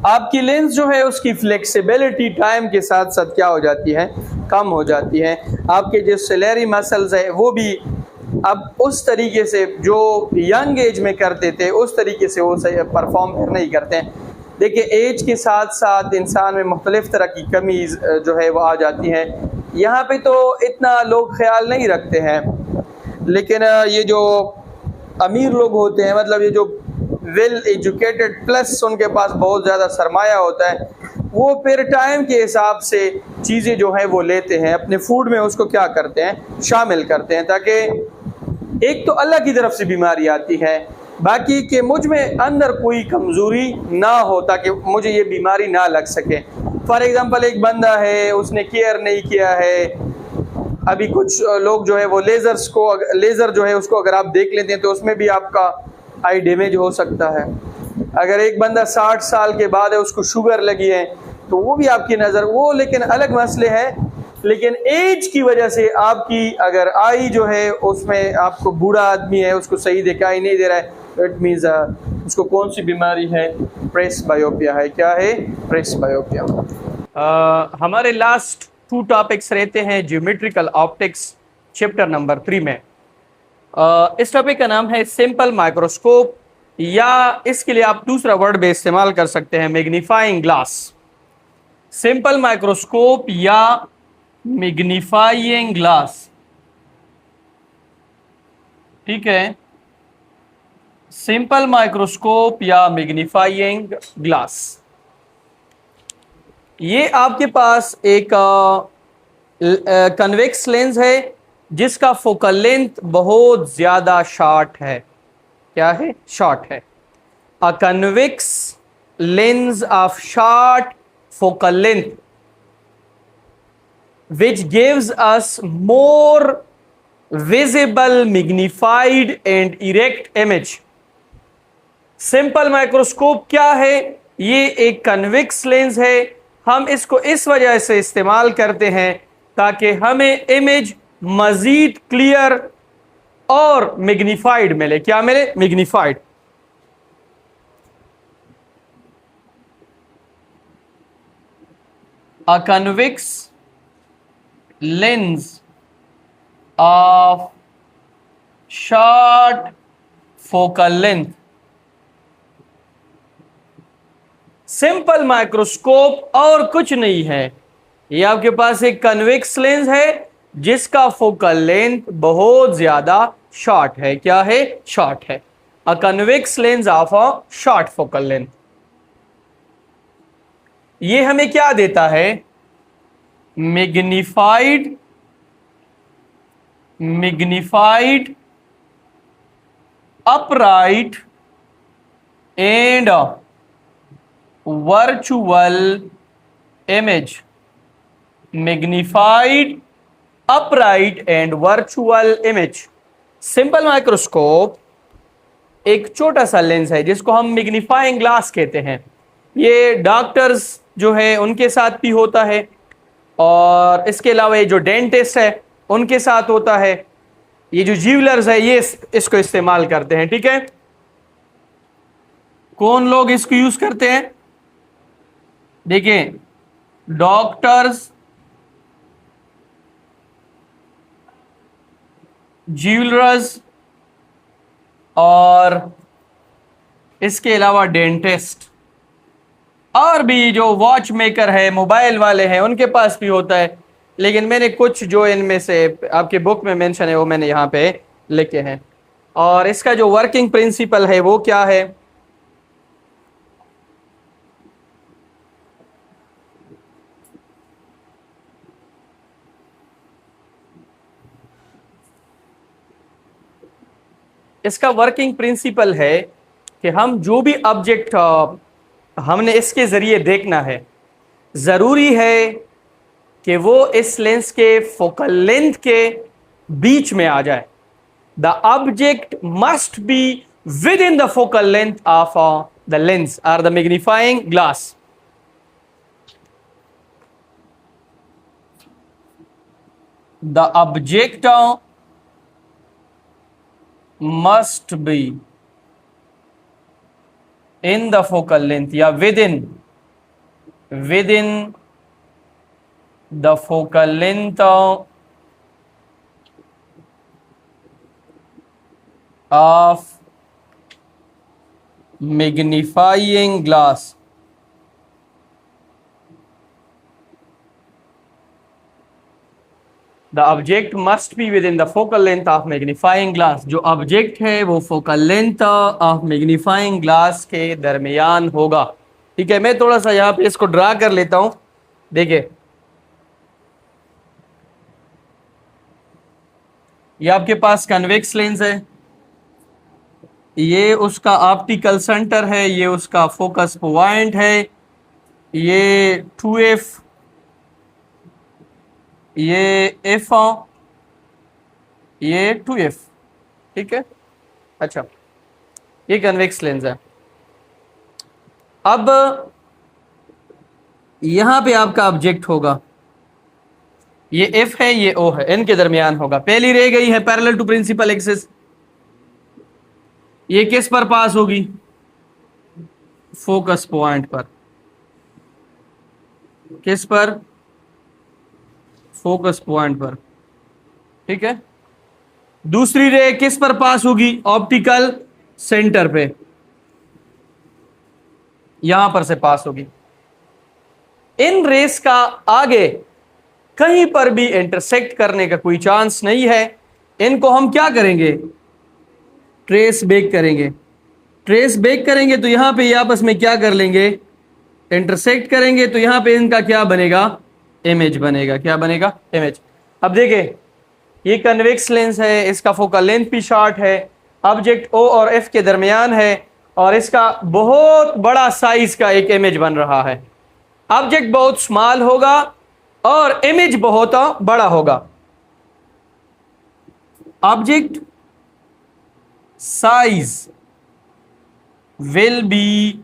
आपकी लेंस जो है उसकी फ्लेक्सिबिलिटी टाइम के साथ साथ क्या हो जाती है, कम हो जाती है। आपके जो सिलेरी मसल्स है वो भी अब उस तरीके से जो यंग एज में करते थे उस तरीके से वो परफॉर्म नहीं करते हैं। देखिए, एज के साथ साथ इंसान में मुख्तलिफ तरह की कमी जो है वो आ जाती है। यहाँ पे तो इतना लोग ख्याल नहीं रखते हैं, लेकिन ये जो अमीर लोग होते हैं, मतलब ये जो वेल एजुकेटेड प्लस उनके पास बहुत ज़्यादा सरमाया होता है, वो फिर टाइम के हिसाब से चीज़ें जो हैं वो लेते हैं, अपने फूड में उसको क्या करते हैं, शामिल करते हैं, ताकि एक तो अल्लाह की तरफ से बीमारी आती है, बाकी कि मुझ में अंदर कोई कमज़ोरी ना हो ताकि मुझे ये बीमारी ना लग सके। फॉर एग्ज़ाम्पल, एक बंदा है उसने केयर नहीं किया है, अभी कुछ लोग जो है वो लेज़र जो है उसको अगर आप देख लेते हैं तो उसमें भी आपका आई डैमेज हो सकता है। अगर एक बंदा 60 साल के बाद है उसको शुगर लगी है तो वो भी आपकी नज़र वो, लेकिन अलग मसले हैं। लेकिन एज की वजह से आपकी अगर आई जो है उसमें आपको बूढ़ा आदमी है उसको सही दिखाई नहीं दे रहा है, इट मीन्स उसको कौन सी बीमारी है, प्रेसबायोपिया है। क्या है, प्रेसबायोपिया। हमारे लास्ट 2 टॉपिक्स रहते हैं ज्योमेट्रिकल ऑप्टिक्स चैप्टर नंबर 3 में। इस टॉपिक का नाम है सिंपल माइक्रोस्कोप, या इसके लिए आप दूसरा वर्ड भी इस्तेमाल कर सकते हैं, मैग्नीफाइंग ग्लास। सिंपल माइक्रोस्कोप या मैग्नीफाइंग ग्लास, ठीक है, सिंपल माइक्रोस्कोप या मैग्नीफाइंग ग्लास। ये आपके पास एक कन्वेक्स लेंस है जिसका फोकल लेंथ बहुत ज्यादा शॉर्ट है। क्या है, शॉर्ट है। अ convex lens of short focal length which gives us more visible magnified and erect image। Simple microscope क्या है, ये एक कन्वेक्स लेंस है, हम इसको इस वजह से इस्तेमाल करते हैं ताकि हमें इमेज मजीद क्लियर और मैग्नीफाइड मिले। क्या मिले, magnified. A convex lens of short focal length। Simple microscope और कुछ नहीं है, ये आपके पास एक कन्वेक्स लेंस है जिसका फोकल लेंथ बहुत ज्यादा शॉर्ट है। क्या है, शॉर्ट है। अ convex lens of a short focal length. ये हमें क्या देता है, magnified upright and virtual image. Magnified upright and virtual image. Simple microscope एक छोटा सा लेंस है जिसको हम मैग्नीफाइंग ग्लास कहते हैं। ये डॉक्टर्स जो है उनके साथ भी होता है, और इसके अलावा ये जो डेंटिस्ट है उनके साथ होता है, ये जो ज्वेलर्स है ये इसको इस्तेमाल करते हैं। ठीक है, कौन लोग इसको यूज करते हैं? देखिए, डॉक्टर्स, ज्वेलर्स, और इसके अलावा डेंटिस्ट, और भी जो वॉच मेकर है, मोबाइल वाले हैं, उनके पास भी होता है। लेकिन मैंने कुछ जो इनमें से आपके बुक में मेंशन है वो मैंने यहाँ पे लिखे हैं। और इसका जो वर्किंग प्रिंसिपल है वो क्या है? इसका वर्किंग प्रिंसिपल है कि हम जो भी ऑब्जेक्ट हमने इसके जरिए देखना है, जरूरी है कि वो इस लेंस के फोकल लेंथ के बीच में आ जाए। The object must be within the focal length of the lens और the magnifying glass. The object must be in the focal length या within the focal length of magnifying glass. The object must be within the focal length of magnifying glass. जो ऑब्जेक्ट है वो focal length of magnifying glass के दरमियान होगा। ठीक है, मैं थोड़ा सा यहाँ पे इसको ड्रा कर लेता हूं। देखिए, ये आपके पास कन्वेक्स लेंस है, ये उसका ऑप्टिकल सेंटर है, ये उसका फोकस पॉइंट है, ये 2f, ये f, ये 2f। ठीक है, अच्छा, ये कन्वेक्स लेंस है। अब यहां पे आपका ऑब्जेक्ट होगा, ये f है, ये o है, इनके दरमियान होगा। पहली रह गई है पैरेलल टू प्रिंसिपल एक्सिस, ये किस पर पास होगी? फोकस पॉइंट पर। किस पर? फोकस पॉइंट पर। ठीक है, दूसरी रे किस पर पास होगी? ऑप्टिकल सेंटर पे, यहां पर से पास होगी। इन रेस का आगे कहीं पर भी इंटरसेक्ट करने का कोई चांस नहीं है। इनको हम क्या करेंगे? ट्रेस बैक करेंगे। ट्रेस बैक करेंगे तो यहां पे ये आपस में क्या कर लेंगे? इंटरसेक्ट करेंगे, तो यहां पे इनका क्या बनेगा? इमेज बनेगा। क्या बनेगा? इमेज। अब देखिए, ये कन्वेक्स लेंस है, इसका फोकल लेंथ भी शॉर्ट है, ऑब्जेक्ट ओ और एफ के दरमियान है, और इसका बहुत बड़ा साइज का एक इमेज बन रहा है। ऑब्जेक्ट बहुत स्मॉल होगा और इमेज बहुत बड़ा होगा। Object size will be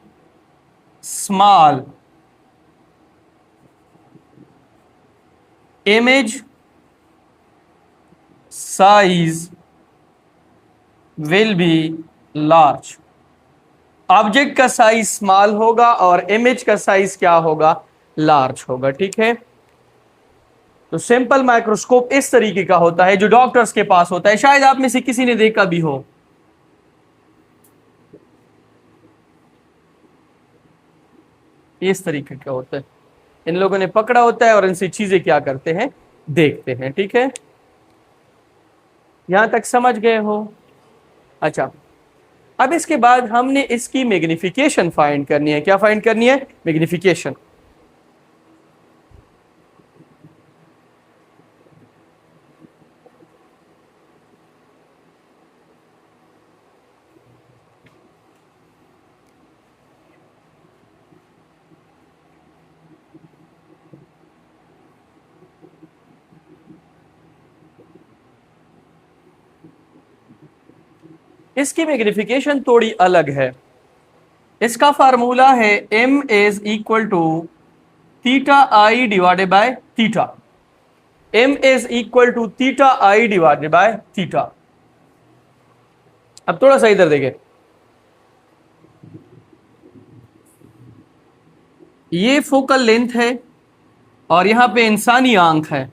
small, image size will be large. Object का साइज स्मॉल होगा और इमेज का साइज क्या होगा? लार्ज होगा। ठीक है, तो सिंपल माइक्रोस्कोप इस तरीके का होता है जो डॉक्टर्स के पास होता है। शायद आप में से किसी ने देखा भी हो। इस तरीके का होता है, इन लोगों ने पकड़ा होता है और इनसे चीजें क्या करते हैं? देखते हैं। ठीक है, यहां तक समझ गए हो? अच्छा, अब इसके बाद हमने इसकी मैग्निफिकेशन फाइंड करनी है। क्या फाइंड करनी है? मैग्निफिकेशन। इसकी मैग्निफिकेशन थोड़ी अलग है। इसका फार्मूला है m is equal to theta I divided by theta. m is equal to theta I divided by theta. अब थोड़ा सा इधर देखें, ये फोकल लेंथ है और यहां पे इंसानी आंख है।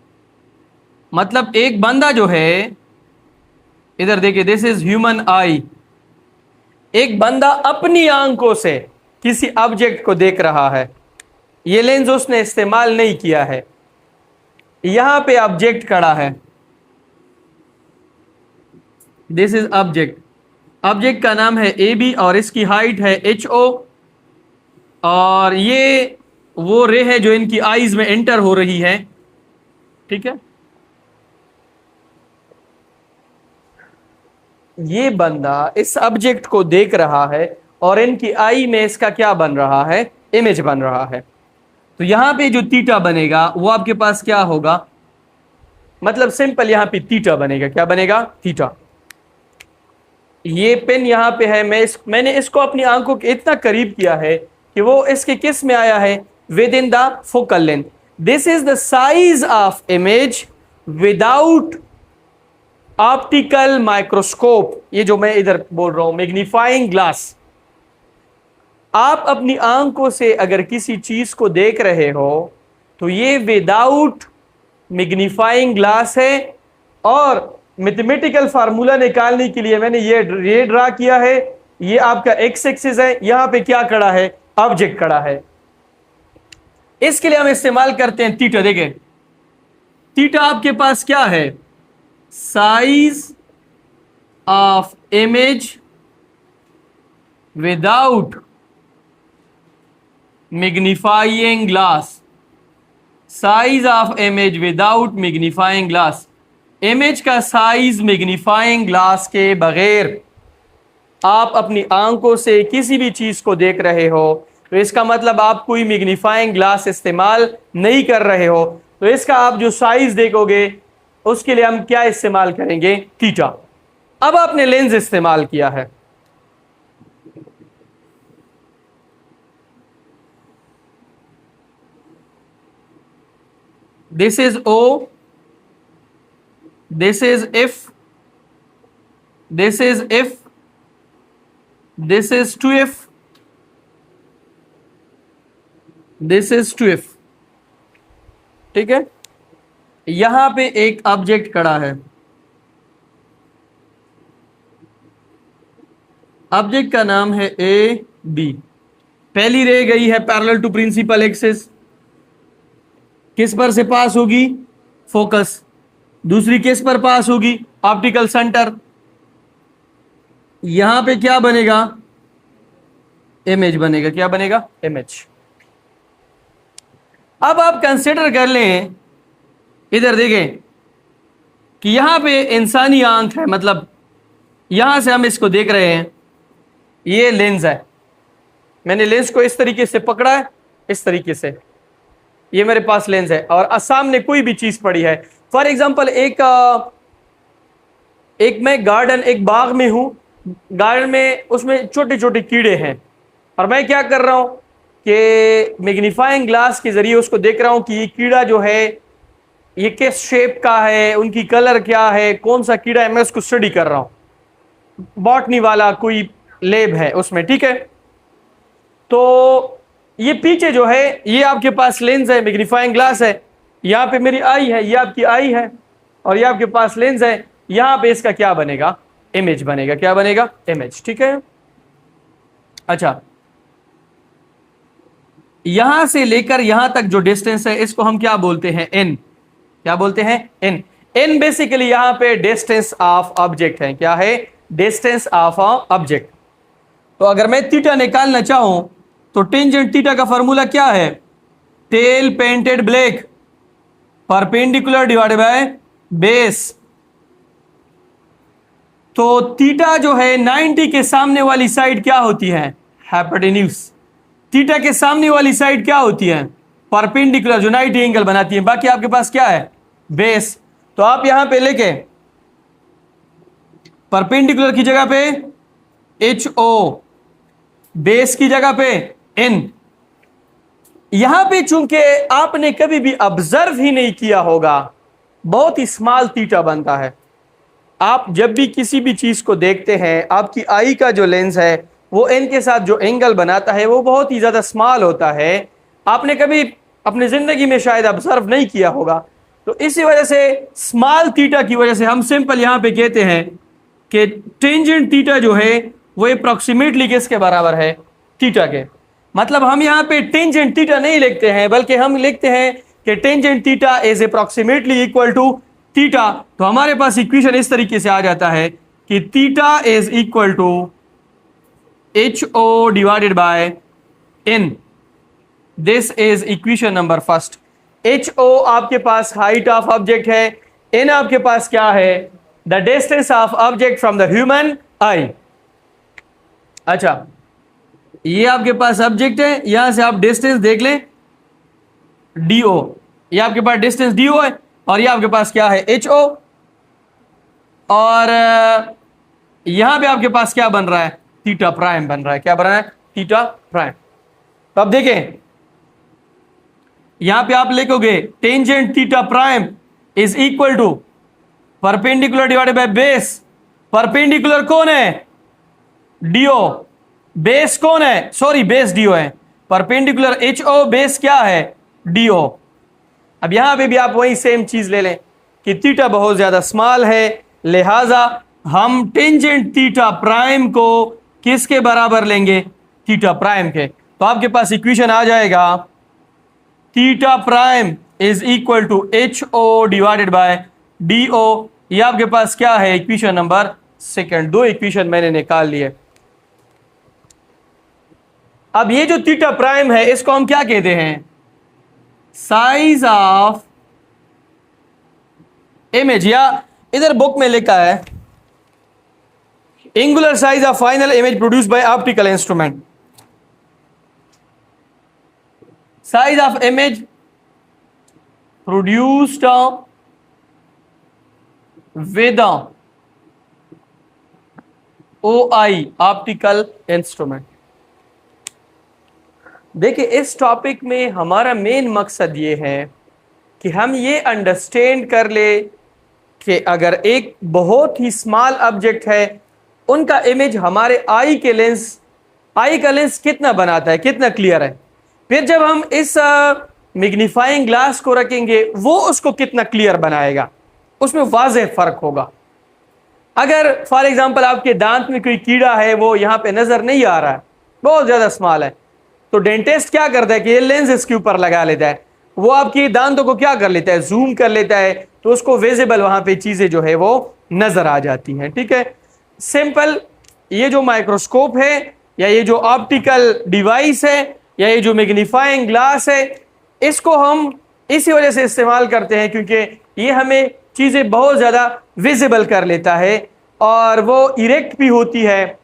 मतलब एक बंदा जो है, इधर देखिए, दिस इज ह्यूमन आई। एक बंदा अपनी आंखों से किसी ऑब्जेक्ट को देख रहा है, ये लेंस उसने इस्तेमाल नहीं किया है। यहां पे ऑब्जेक्ट खड़ा है, दिस इज ऑब्जेक्ट। ऑब्जेक्ट का नाम है ए बी और इसकी हाइट है एच ओ, और ये वो रे है जो इनकी आईज में एंटर हो रही है। ठीक है, ये बंदा इस ऑब्जेक्ट को देख रहा है और इनकी आई में इसका क्या बन रहा है, इमेज बन रहा है। तो यहां पे जो थीटा बनेगा वो आपके पास क्या होगा, मतलब सिंपल यहां पे थीटा बनेगा। क्या बनेगा, थीटा। ये पेन यहां पे है, मैंने इसको अपनी आंखों के इतना करीब किया है कि वो इसके किस में आया है, with in the focal length. This is the size of image without optical microscope. ये जो मैं इधर बोल रहा हूं, मैग्नीफाइंग ग्लास। आप अपनी आंखों से अगर किसी चीज को देख रहे हो तो ये विदाउट मैग्नीफाइंग ग्लास है। और मैथमेटिकल फार्मूला निकालने के लिए मैंने ये ड्रा किया है। ये आपका एक्स एक्सिस है, यहां पे क्या खड़ा है, ऑब्जेक्ट खड़ा है। इसके लिए हम इस्तेमाल करते हैं थीटा। देखें, थीटा आपके पास क्या है, size of image without magnifying glass. Size of image without magnifying glass. Image का साइज मैग्नीफाइंग ग्लास के बगैर आप अपनी आंखों से किसी भी चीज को देख रहे हो तो इसका मतलब आप कोई मैग्नीफाइंग ग्लास इस्तेमाल नहीं कर रहे हो। तो इसका आप जो साइज देखोगे उसके लिए हम क्या इस्तेमाल करेंगे, थीटा। अब आपने लेंस इस्तेमाल किया है, this is O, this is F, this is F, this is 2F, this is 2F। ठीक है, यहां पे एक ऑब्जेक्ट खड़ा है। ऑब्जेक्ट का नाम है ए बी। पहली रे गई है पैरेलल टू प्रिंसिपल एक्सिस, किस पर से पास होगी, फोकस। दूसरी किस पर पास होगी, ऑप्टिकल सेंटर। यहां पे क्या बनेगा, इमेज बनेगा। क्या बनेगा, इमेज। अब आप कंसिडर कर लें, इधर देखें कि यहां पे इंसानी आंख है, मतलब यहां से हम इसको देख रहे हैं, ये लेंस है। मैंने लेंस को इस तरीके से पकड़ा है, इस तरीके से, ये मेरे पास लेंस है और सामने कोई भी चीज पड़ी है। फॉर एग्जाम्पल एक मैं गार्डन, एक बाग में हूं, गार्डन में उसमें छोटे छोटे कीड़े हैं और मैं क्या कर रहा हूं कि मैग्नीफाइंग ग्लास के जरिए उसको देख रहा हूं कि ये कीड़ा जो है ये किस शेप का है, उनकी कलर क्या है, कौन सा कीड़ा है, मैं उसको स्टडी कर रहा हूं। बॉटनी वाला कोई लैब है उसमें, ठीक है। तो ये पीछे जो है ये आपके पास लेंस है, मैग्नीफाइंग ग्लास है। यहाँ पे मेरी आई है, ये आपकी आई है और ये आपके पास लेंस है। यहाँ पे इसका क्या बनेगा, इमेज बनेगा। क्या बनेगा, इमेज। ठीक है, अच्छा, यहां से लेकर यहां तक जो डिस्टेंस है इसको हम क्या बोलते हैं, एन। क्या बोलते हैं, एन। एन बेसिकली यहां पे डिस्टेंस ऑफ ऑब्जेक्ट है। क्या है, डिस्टेंस ऑफ ऑब्जेक्ट। तो अगर मैं थीटा निकालना चाहूं तो टेंजेंट थीटा का फॉर्मूला क्या है, tell painted black perpendicular divided by base. तो थीटा जो है 90 के सामने वाली साइड क्या होती है, हाइपोटेन्यूज। थीटा के सामने वाली साइड क्या होती है, परपेंडिकुलर, जो 90 एंगल बनाती है। बाकी आपके पास क्या है, बेस। तो आप यहां पे लेके परपेंडिकुलर की जगह पे एच ओ, बेस की जगह पे एन। यहां पे चूंकि आपने कभी भी ऑब्जर्व ही नहीं किया होगा, बहुत ही स्मॉल थीटा बनता है। आप जब भी किसी भी चीज को देखते हैं, आपकी आई का जो लेंस है वो एन के साथ जो एंगल बनाता है वो बहुत ही ज्यादा स्मॉल होता है। आपने कभी अपनी जिंदगी में शायद ऑब्जर्व नहीं किया होगा। तो इसी वजह से स्मॉल थीटा की वजह से हम सिंपल यहां पे कहते हैं कि टेंजेंट थीटा जो है वो अप्रॉक्सीमेटली किसके बराबर है, थीटा के। मतलब हम यहाँ पे टेंजेंट थीटा नहीं लिखते हैं, बल्कि हम लिखते हैं कि tangent theta is approximately equal to theta. तो हमारे पास इक्वेशन इस तरीके से आ जाता है कि theta is equal to H O divided by N. This is equation number first. H O आपके पास हाइट ऑफ ऑब्जेक्ट है, एन आपके पास क्या है, the distance of object from the human eye. अच्छा, ये आपके पास ऑब्जेक्ट है, यहां से आप डिस्टेंस देख लें डीओ, ये आपके पास डिस्टेंस डीओ है, और ये आपके पास क्या है, एच ओ। और यहां पे आपके पास क्या बन रहा है, थीटा प्राइम बन रहा है। क्या बन रहा है, थीटा प्राइम। तो अब देखें, यहां पे आप लिखोगे tangent theta prime is equal to perpendicular divided by base. Perpendicular कौन है, डीओ। बेस कौन है, सॉरी बेस डीओ है। परपेंडिकुलर एच ओ, बेस क्या है, डीओ। अब यहां पे भी आप वही सेम चीज ले लें कि थीटा बहुत ज्यादा स्मॉल है, लिहाजा हम टेंजेंट थीटा प्राइम को किसके बराबर लेंगे, थीटा प्राइम के। तो आपके पास इक्वेशन आ जाएगा theta prime is equal to H O divided by D O. ये आपके पास क्या है, इक्वेशन नंबर सेकंड। दो इक्वेशन मैंने निकाल लिए। अब ये जो थीटा प्राइम है इसको हम क्या कहते हैं, साइज ऑफ इमेज, या इधर बुक में लिखा है angular size of final image produced by optical instrument. Size of image produced with OI optical instrument. देखिए, इस टॉपिक में हमारा मेन मकसद ये है कि हम ये अंडरस्टैंड कर ले कि अगर एक बहुत ही स्मॉल ऑब्जेक्ट है, उनका इमेज हमारे आई का लेंस कितना बनाता है, कितना क्लियर है। फिर जब हम इस मैग्नीफाइंग ग्लास को रखेंगे वो उसको कितना क्लियर बनाएगा, उसमें वाज़ेह फर्क होगा। अगर फॉर एग्जांपल आपके दांत में कोई कीड़ा है, वो यहां पे नजर नहीं आ रहा है, बहुत ज्यादा स्मॉल है, तो डेंटिस्ट क्या करता है कि ये लेंस इसके ऊपर लगा लेता है, वो आपकी दांतों को क्या कर लेता है, जूम कर लेता है, तो उसको विजिबल वहां पे चीजें जो है वो नजर आ जाती हैं। ठीक है, सिंपल। ये जो माइक्रोस्कोप है, या ये जो ऑप्टिकल डिवाइस है, या ये जो मैग्नीफाइंग ग्लास है, इसको हम इसी वजह से इस्तेमाल करते हैं क्योंकि ये हमें चीजें बहुत ज्यादा विजिबल कर लेता है, और वो इरेक्ट भी होती है।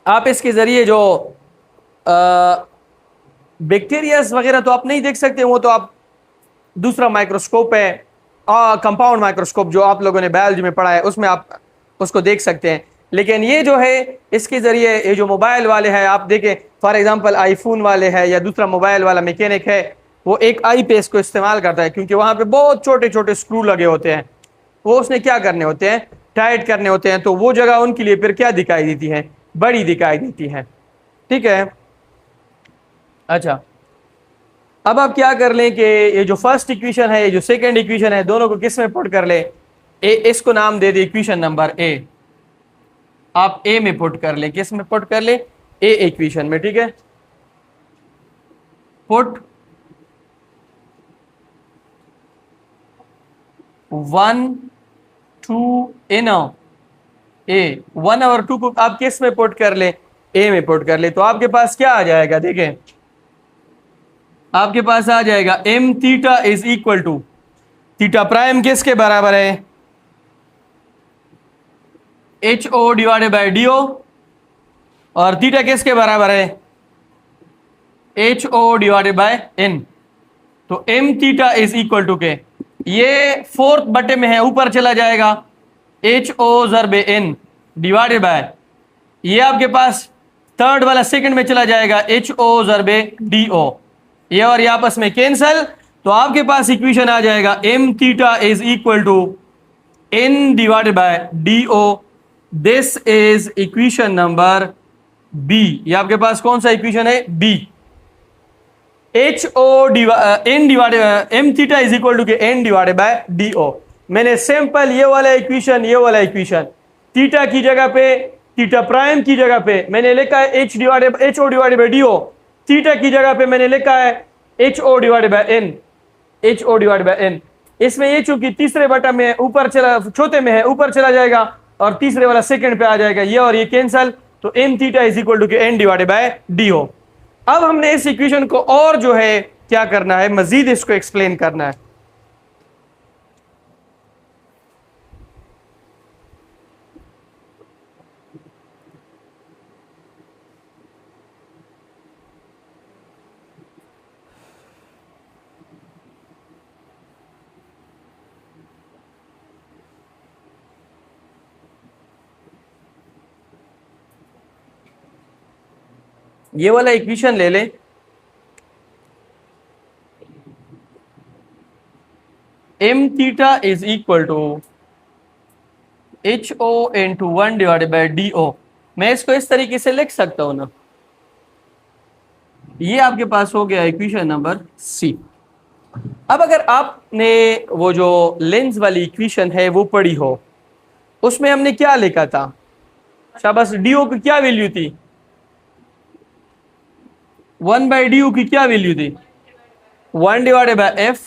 आप इसके जरिए जो बैक्टीरियाज वगैरह तो आप नहीं देख सकते, वो तो आप दूसरा माइक्रोस्कोप है, कंपाउंड माइक्रोस्कोप जो आप लोगों ने बायोलॉजी में पढ़ा है, उसमें आप उसको देख सकते हैं। लेकिन ये जो है, इसके जरिए ये जो मोबाइल वाले हैं, आप देखें फॉर एग्जांपल आईफोन वाले हैं या दूसरा मोबाइल वाला मैकेनिक है, वो एक आई पेस को इस्तेमाल करता है क्योंकि वहां पे बहुत छोटे छोटे स्क्रू लगे होते हैं, वो उसने क्या करने होते हैं, टाइट करने होते हैं। तो वो जगह उनके लिए फिर क्या दिखाई देती है, बड़ी दिखाई देती है। ठीक है, अच्छा, अब आप क्या कर लें कि ये जो फर्स्ट इक्वेशन है, ये जो सेकंड इक्वेशन है, दोनों को किस में पुट कर ले, इसको नाम दे दे इक्वेशन नंबर ए। आप ए में पुट कर ले, किस में पुट कर ले, ए इक्वेशन में। ठीक है, पुट 1 2 इन ए। 1 और 2 को आप किस में पुट कर ले, ए में पुट कर ले। तो आपके पास क्या आ जाएगा, देखें आपके पास आ जाएगा M theta is equal to, theta prime किसके बराबर है, H O divided by D O, और थीटा किसके बराबर है, H O divided by N. तो M theta is equal to के, ये फोर्थ बटे में है, ऊपर चला जाएगा, एच ओ जरबे एन डिवाइडेड बाय ये आपके पास थर्ड वाला सेकंड में चला जाएगा, एच ओ ज़रबे डी ओ, ये और ये आपस में कैंसल, तो आपके पास इक्वेशन आ जाएगा M theta is equal to N divided by D O. This is equation number B. ये आपके पास कौन सा इक्वेशन है? B. H O N divided M theta is equal to के N divided by D O. मैंने सिंपल ये वाला इक्वेशन, ये वाला इक्वेशन, थीटा की जगह पे, थीटा प्राइम की जगह पे मैंने लिखा है H O divided by D O, theta की जगह पे मैंने लिखा है H O divided by N, H O divided by N. इसमें ये चूंकि तीसरे बटन में ऊपर चला, चौथे में है ऊपर चला जाएगा, और तीसरे वाला सेकंड पे आ जाएगा, ये और ये कैंसल, तो M theta is equal to के N divided by D O. अब हमने इस इक्वेशन को और जो है क्या करना है, मजीद इसको एक्सप्लेन करना है। ये वाला इक्वेशन ले लें, M theta is equal to H O into 1 divided by D O. मैं इसको इस तरीके से लिख सकता हूं ना, ये आपके पास हो गया इक्वेशन नंबर सी। अब अगर आपने वो जो लेंस वाली इक्वेशन है वो पढ़ी हो, उसमें हमने क्या लिखा था? शाबाश, डी ओ की क्या वैल्यू थी? 1 बाई डी ओ की क्या वैल्यू थी? 1 डिवाइडेड बाय एफ,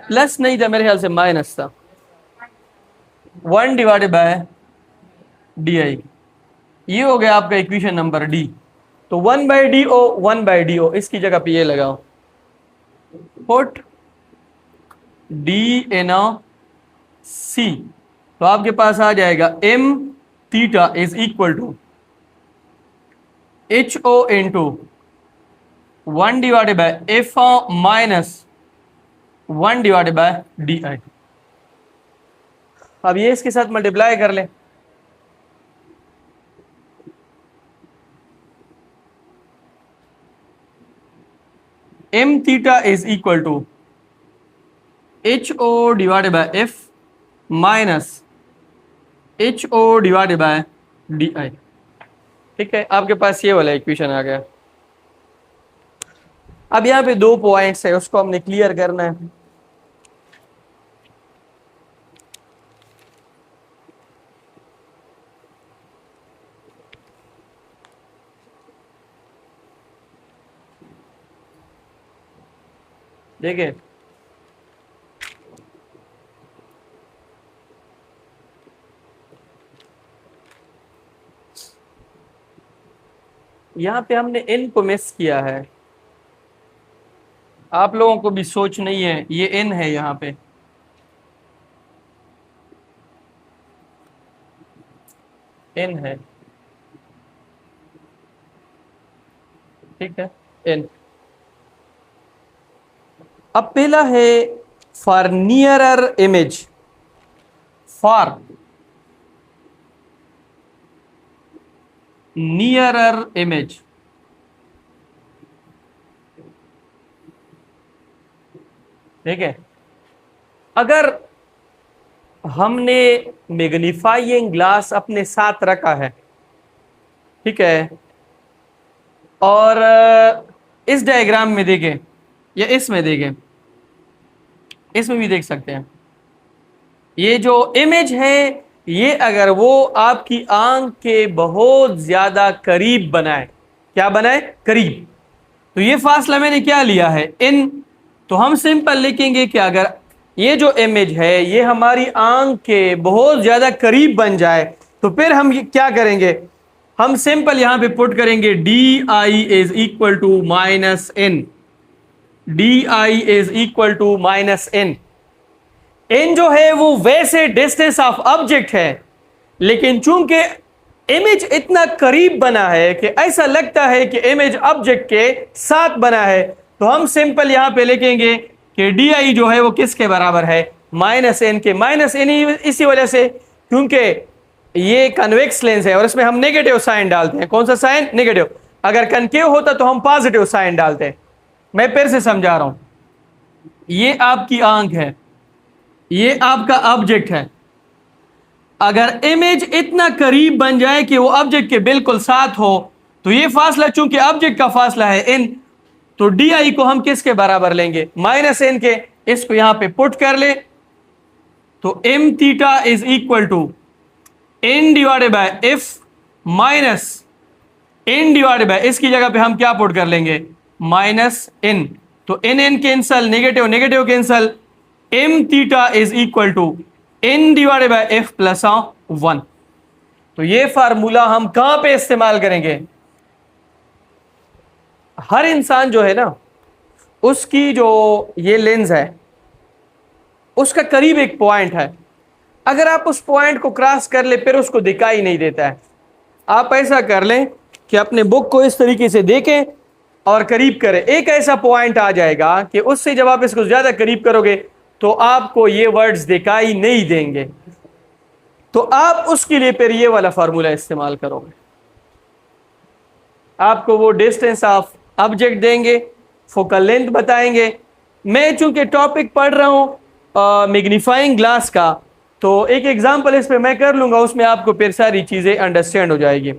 प्लस नहीं था मेरे ख्याल से, माइनस था, 1 डिवाइडेड बाय डी आई। ये हो गया आपका इक्वेशन नंबर डी। तो 1 by D O, 1 by D O, इसकी जगह पे ये लगाओ, पुट डी इन सी, तो आपके पास आ जाएगा M theta is equal to H O into 1 divided by F minus 1 divided by D I. अब ये इसके साथ मल्टीप्लाई कर लें, M theta is equal to H O divided by F minus H O divided by D I. ठीक है, आपके पास ये वाला इक्वेशन आ गया। अब यहां पे 2 पॉइंट्स है, उसको हमने क्लियर करना है। देखिए, यहां पे हमने n को मिस किया है, आप लोगों को भी सोच नहीं है, ये n है यहां पे, n है, ठीक है, n। अब पहला है for nearer image, for nearer image, ठीक है। अगर हमने मैग्नीफाइंग ग्लास अपने साथ रखा है, ठीक है, और इस डायग्राम में देखें या इसमें देखें, इसमें भी देख सकते हैं, ये जो इमेज है, ये अगर वो आपकी आंख के बहुत ज्यादा करीब बनाए, क्या बनाए? करीब, तो ये फासला मैंने क्या लिया है? इन। तो हम सिंपल लिखेंगे कि अगर ये जो इमेज है ये हमारी आंख के बहुत ज्यादा करीब बन जाए, तो फिर हम क्या करेंगे? हम सिंपल यहां पे पुट करेंगे D I is equal to minus N, D I is equal to minus N. N जो है वो वैसे डिस्टेंस ऑफ ऑब्जेक्ट है, लेकिन चूंकि इमेज इतना करीब बना है कि ऐसा लगता है कि इमेज ऑब्जेक्ट के साथ बना है, तो हम सिंपल यहां पे लिखेंगे कि डी आई जो है वो किसके बराबर है? माइनस एन के। माइनस एन इसी वजह से क्योंकि ये कन्वेक्स लेंस है और इसमें हम नेगेटिव साइन डालते हैं। कौन सा साइन? नेगेटिव। अगर कनकेव होता तो हम पॉजिटिव साइन डालते हैं। मैं फिर से समझा रहा हूं, ये आपकी आंख है, ये आपका ऑब्जेक्ट है। अगर इमेज इतना करीब बन जाए कि वो ऑब्जेक्ट के बिल्कुल साथ हो, तो ये फासला चूंकि ऑब्जेक्ट का फासला है n, तो डी आई को हम किसके बराबर लेंगे? -n के। इसको यहां पे पुट कर ले तो m theta is equal to n divided by f minus n divided by, इसकी जगह पे हम क्या पुट कर लेंगे? -n। तो n cancel, negative negative cancel, m theta is equal to n divided by f plus 1। तो ये फार्मूला हम कहां पे इस्तेमाल करेंगे? हर इंसान जो है ना, उसकी जो ये लेंस है उसका करीब एक पॉइंट है। अगर आप उस पॉइंट को क्रॉस कर ले फिर उसको दिखाई नहीं देता है। आप ऐसा कर लें कि अपने बुक को इस तरीके से देखें और करीब करें, एक ऐसा पॉइंट आ जाएगा कि उससे जब आप इसको ज्यादा करीब करोगे तो आपको ये वर्ड्स दिखाई नहीं देंगे। तो आप उसके लिए फिर ये वाला फार्मूला इस्तेमाल करोगे। आपको वो डिस्टेंस ऑफ ऑब्जेक्ट देंगे, फोकल लेंथ बताएंगे। मैं चूंकि टॉपिक पढ़ रहा हूं मैग्नीफाइंग ग्लास का, तो एक एग्जांपल इस पे मैं कर लूंगा, उसमें आपको फिर सारी चीजें अंडरस्टैंड हो जाएगी।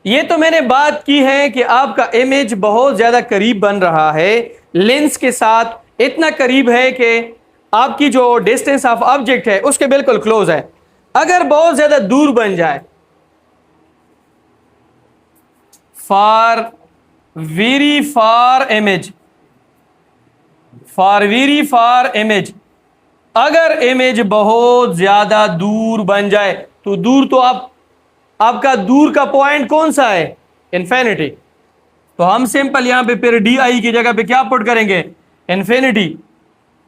ये तो मैंने बात की है कि आपका इमेज बहुत ज्यादा करीब बन रहा है लेंस के साथ, इतना करीब है कि आपकी जो डिस्टेंस ऑफ ऑब्जेक्ट है उसके बिल्कुल क्लोज है। अगर बहुत ज्यादा दूर बन जाए, for very far image, for very far image, अगर इमेज बहुत ज्यादा दूर बन जाए, तो दूर तो आपका दूर का पॉइंट कौन सा है? इन्फिनिटी। तो हम सिंपल यहां पे फिर डी आई की जगह पे क्या पुट करेंगे? इन्फिनिटी।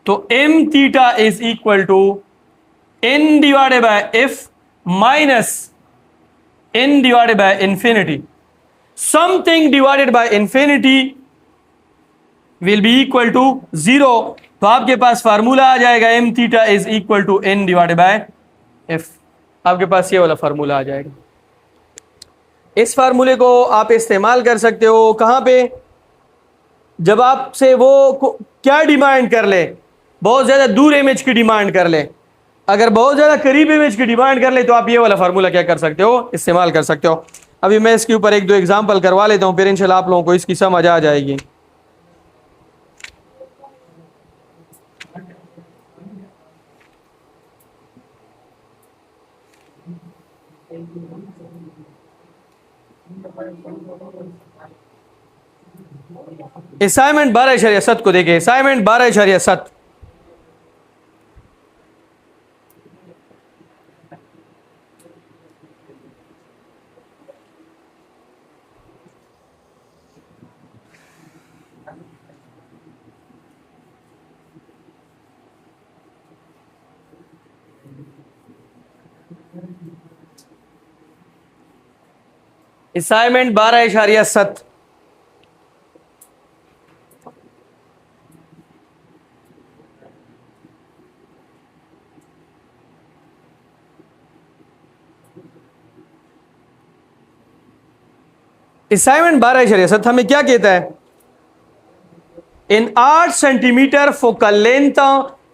तो m theta is equal to n divided by f minus n divided by infinity. Something divided by infinity will be equal to 0। तो आपके पास फार्मूला आ जाएगा m theta is equal to n divided by f। आपके पास ये वाला फार्मूला आ जाएगा। इस फार्मूले को आप इस्तेमाल कर सकते हो कहां पे? जब आपसे वो क्या डिमांड कर ले? बहुत ज्यादा दूर इमेज की डिमांड कर ले। अगर बहुत ज्यादा करीब इमेज की डिमांड कर ले तो आप ये वाला फार्मूला क्या कर सकते हो? इस्तेमाल कर सकते हो। अभी मैं इसके ऊपर एक दो एग्जांपल करवा लेता हूं, फिर इंशाल्लाह आप लोगों को इसकी समझ आ जाएगी। असाइनमेंट 12.7 को देखिए, असाइनमेंट 12.7। असाइनमेंट 12.7। असाइनमेंट 12.7 हमें क्या कहता है? इन 8 centimetre focal length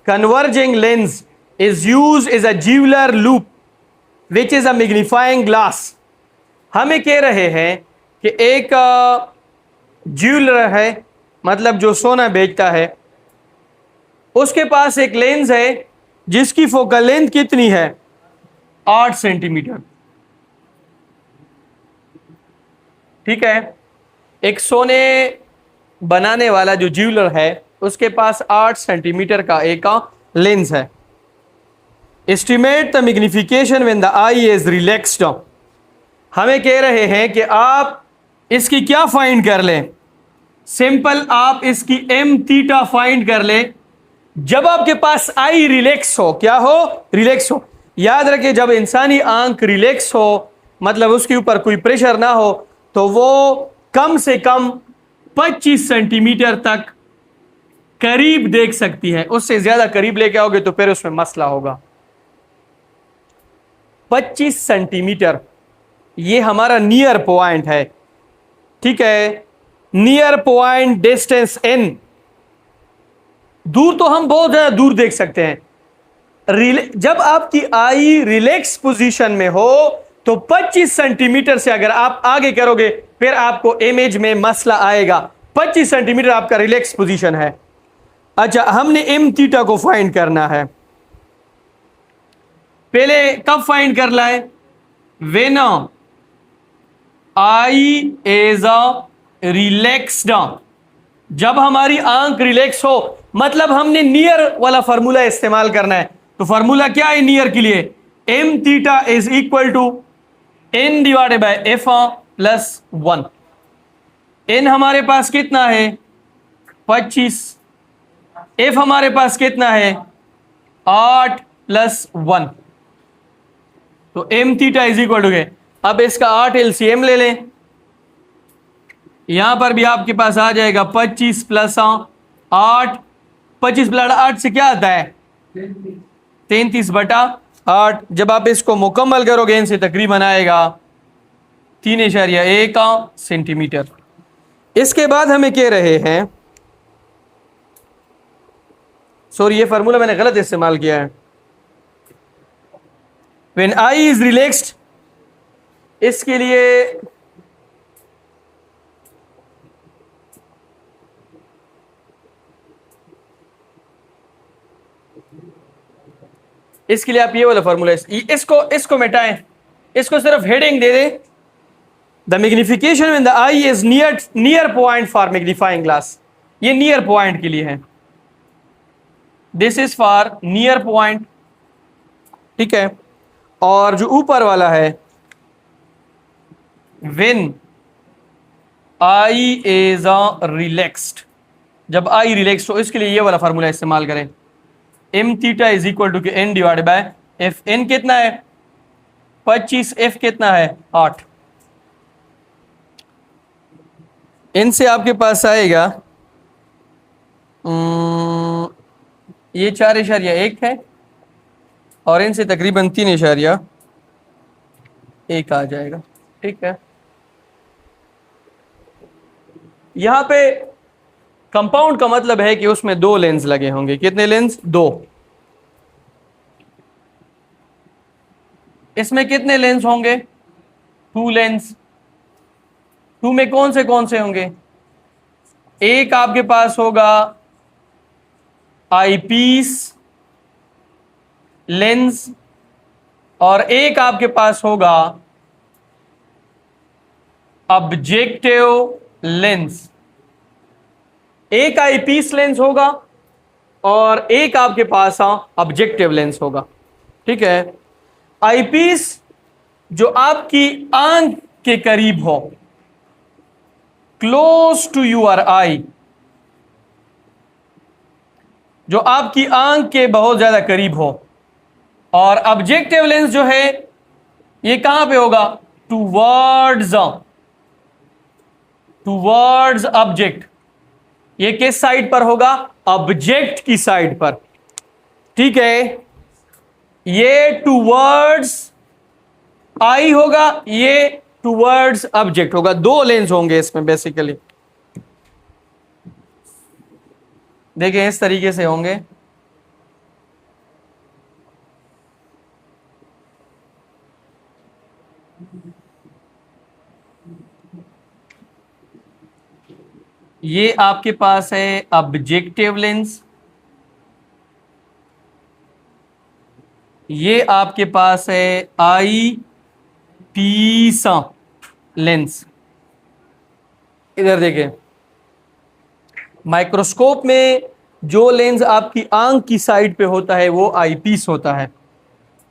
converging lens is use is a jeweller loop which is a magnifying glass. हमें कह रहे हैं कि एक ज्वेलर है, मतलब जो सोना बेचता है, उसके पास एक लेंस है जिसकी फोकल लेंथ कितनी है? 8 सेंटीमीटर। ठीक है, एक सोने बनाने वाला जो ज्वेलर है उसके पास 8 सेंटीमीटर का एक लेंस है। Estimate the magnification when the I is relaxed. हमें कह रहे हैं कि आप इसकी क्या फाइंड कर लें? सिंपल, आप इसकी m थीटा फाइंड कर लें जब आपके पास आई रिलैक्स हो। क्या हो? रिलैक्स हो। याद रखिए, जब इंसानी आंख रिलैक्स हो, मतलब उसके ऊपर कोई प्रेशर ना हो, तो वो कम से कम 25 सेंटीमीटर तक करीब देख सकती है। उससे ज्यादा करीब लेके आओगे तो फिर उसमें मसला होगा। 25 सेंटीमीटर, ये हमारा नियर पॉइंट है। ठीक है, नियर पॉइंट डिस्टेंस n। दूर तो हम बहुत ज्यादा दूर देख सकते हैं। जब आपकी आई रिलैक्स पोजीशन में हो तो 25 सेंटीमीटर से अगर आप आगे करोगे फिर आपको इमेज में मसला आएगा। 25 सेंटीमीटर आपका रिलैक्स पोजीशन है। अच्छा, हमने एम थीटा को फाइंड करना है। पहले कब फाइंड कर लाए? व्हेन आई इज रिलैक्स्ड, जब हमारी आंख रिलैक्स हो, मतलब हमने नियर वाला फार्मूला इस्तेमाल करना है। तो फार्मूला क्या है नियर के लिए? M theta is equal to N divided by F plus 1। N हमारे पास कितना है? 25। एफ हमारे पास कितना है? 8 प्लस 1। तो M theta is equal to के, अब इसका 8 एलसीएम ले लें। यहां पर भी आपके पास आ जाएगा 25 प्लस 8। 25 प्लस 8 से क्या आता है? 33/8। जब आप इसको मुकम्मल करोगे इनसे तकरीबन आएगा 3.1 सेंटीमीटर। इसके बाद हमें कह रहे हैं, सॉरी ये फार्मूला मैंने गलत इस्तेमाल किया है। व्हेन आई इज रिलैक्स्ड, इसके लिए आप ये वाला फार्मूला इसको मिटाएं, इसको सिर्फ हेडिंग दे दें। The magnification when the I is near point for magnifying glass, ये नियर पॉइंट के लिए है। This is for near point. ठीक है, और जो ऊपर वाला है व्हेन आई इज रिलैक्स्ड, जब आई रिलैक्स्ड हो, इसके लिए ये वाला फार्मूला इस्तेमाल करें। M theta is equal to N divided by F. N कितना है? 25। एफ कितना है? 8। इनसे आपके पास आएगा ये 4.1 है और इनसे तकरीबन 3.1 आ जाएगा। ठीक है, यहां पे कंपाउंड का मतलब है कि उसमें 2 लेंस लगे होंगे। कितने लेंस? 2। इसमें कितने लेंस होंगे? 2 लेंस। 2 में कौन से होंगे? एक आपके पास होगा आईपीस लेंस और एक आपके पास होगा ऑब्जेक्टिव लेंस। एक आईपीस लेंस होगा और एक आपके पास ऑब्जेक्टिव लेंस होगा। ठीक है, आईपीस जो आपकी आंख के करीब हो, क्लोज टू योर आई, जो आपकी आंख के बहुत ज्यादा करीब हो। और ऑब्जेक्टिव लेंस जो है ये कहां पे होगा? Towards object. ये किस साइड पर होगा? ऑब्जेक्ट की साइड पर। ठीक है, ये टूवर्ड्स आई होगा, ये टूवर्ड्स ऑब्जेक्ट होगा। 2 लेंस होंगे इसमें बेसिकली। देखिए इस तरीके से होंगे। ये आपके पास है ऑब्जेक्टिव लेंस, ये आपके पास है आई पीस लेंस। इधर देखें, माइक्रोस्कोप में जो लेंस आपकी आंख की साइड पे होता है वो आई पीस होता है,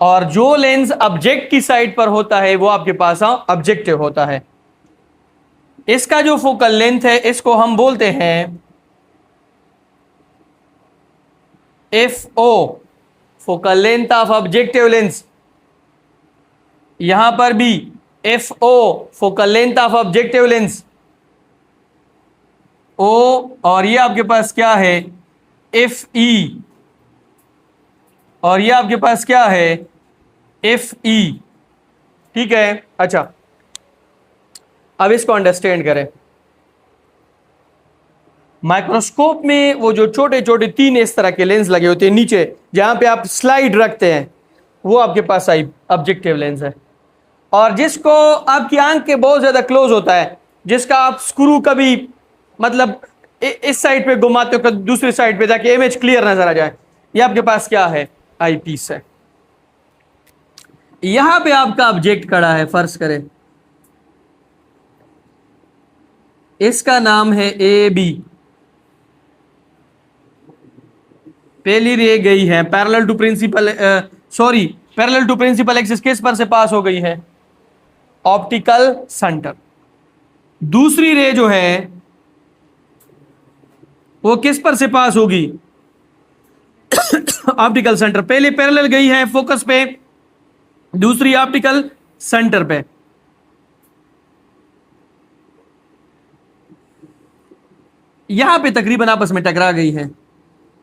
और जो लेंस ऑब्जेक्ट की साइड पर होता है वो आपके पास ऑब्जेक्टिव होता है। इसका जो फोकल लेंथ है इसको हम बोलते हैं FO, focal length of objective lens. यहां पर भी FO, focal length of objective lens O, और ये आपके पास क्या है? FE, और ये आपके पास क्या है? FE। ठीक है। अच्छा, अब इसको अंडरस्टैंड करें। माइक्रोस्कोप में वो जो छोटे छोटे 3 इस तरह के लेंस लगे होते हैं नीचे, जहां पे आप स्लाइड रखते हैं, वो आपके पास आई ऑब्जेक्टिव लेंस है। और जिसको आपकी आंख के बहुत ज्यादा क्लोज होता है, जिसका आप स्क्रू कभी मतलब इस साइड पे घुमाते हो, कभी दूसरी साइड पे जाके इमेज क्लियर नजर आ जाए, ये आपके पास क्या है? आई पीस है। यहां पे आपका ऑब्जेक्ट खड़ा है, फर्ज करें इसका नाम है ए बी। पहली रे गई है parallel to principal, sorry parallel to principal axis किस पर से पास हो गई है? Optical centre. दूसरी रे जो है वो किस पर से पास होगी? Optical centre. पहले पैरेलल गई है फोकस पे, दूसरी ऑप्टिकल सेंटर पे। यहां पे तकरीबन आपस में टकरा गई है।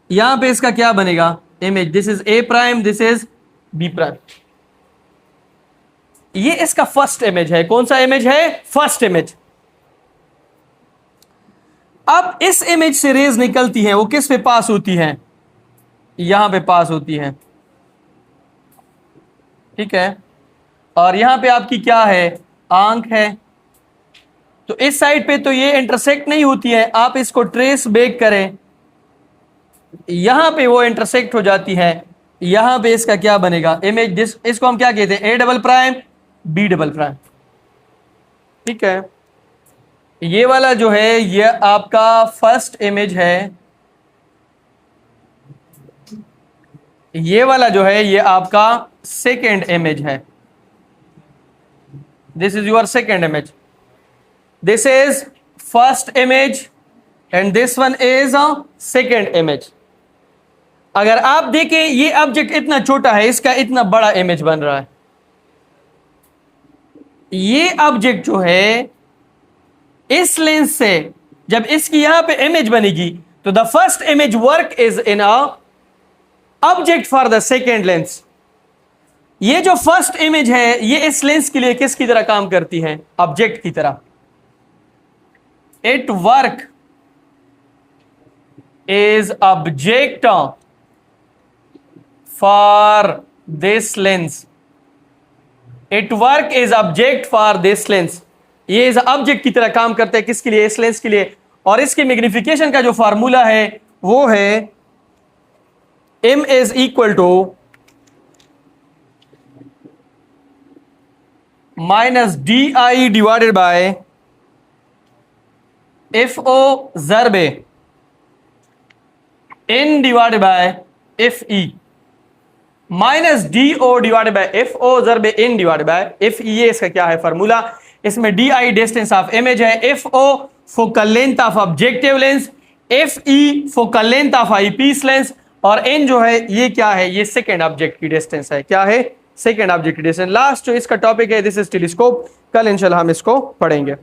यहां पे इसका क्या बनेगा? Image. This is A prime, this is B prime. ये इसका फर्स्ट इमेज है। कौन सा इमेज है? First image. अब इस इमेज से रेज निकलती हैं, वो किस पे पास होती हैं? यहां पे पास होती हैं, ठीक है। और यहां पे आपकी क्या है? आंख है। तो इस साइड पे तो ये इंटरसेक्ट नहीं होती है, आप इसको ट्रेस बैक करें, यहां पे वो इंटरसेक्ट हो जाती है। यहां पे इसका क्या बनेगा? इमेज। इसको हम क्या कहते हैं? A double prime B double prime, ठीक है। ये वाला जो है ये आपका फर्स्ट इमेज है, ये वाला जो है ये आपका सेकेंड इमेज है। This is your second image, this is first image and this one is a second image. अगर आप देखें ये ऑब्जेक्ट इतना छोटा है, इसका इतना बड़ा इमेज बन रहा है। ये ऑब्जेक्ट जो है इस लेंस से जब इसकी यहां पे इमेज बनेगी तो the first image work is in a object for the second lens. ये जो फर्स्ट इमेज है ये इस लेंस के लिए किसकी तरह काम करती है? ऑब्जेक्ट की तरह। It work is object for this lens, it work is object for this lens. ये इज ऑब्जेक्ट की तरह काम करते हैं, किसके लिए? इस लेंस के लिए। और इसके मैग्निफिकेशन का जो फार्मूला है वो है m is equal to minus D I divided by F O जरबे n divided by F E, minus D O divided by F O जरबे n divided by F E. ये इसका क्या है फार्मूला? इसमें D I distance of image है, F O focal length of objective lens, F E focal length of eyepiece lens, और एन जो है ये क्या है? ये सेकेंड ऑब्जेक्ट की डिस्टेंस है। क्या है? सेकेंड ऑब्जेक्ट की डिस्टेंस। लास्ट जो इसका टॉपिक है दिस इज टेलीस्कोप। कल इंशाल्लाह हम इसको पढ़ेंगे।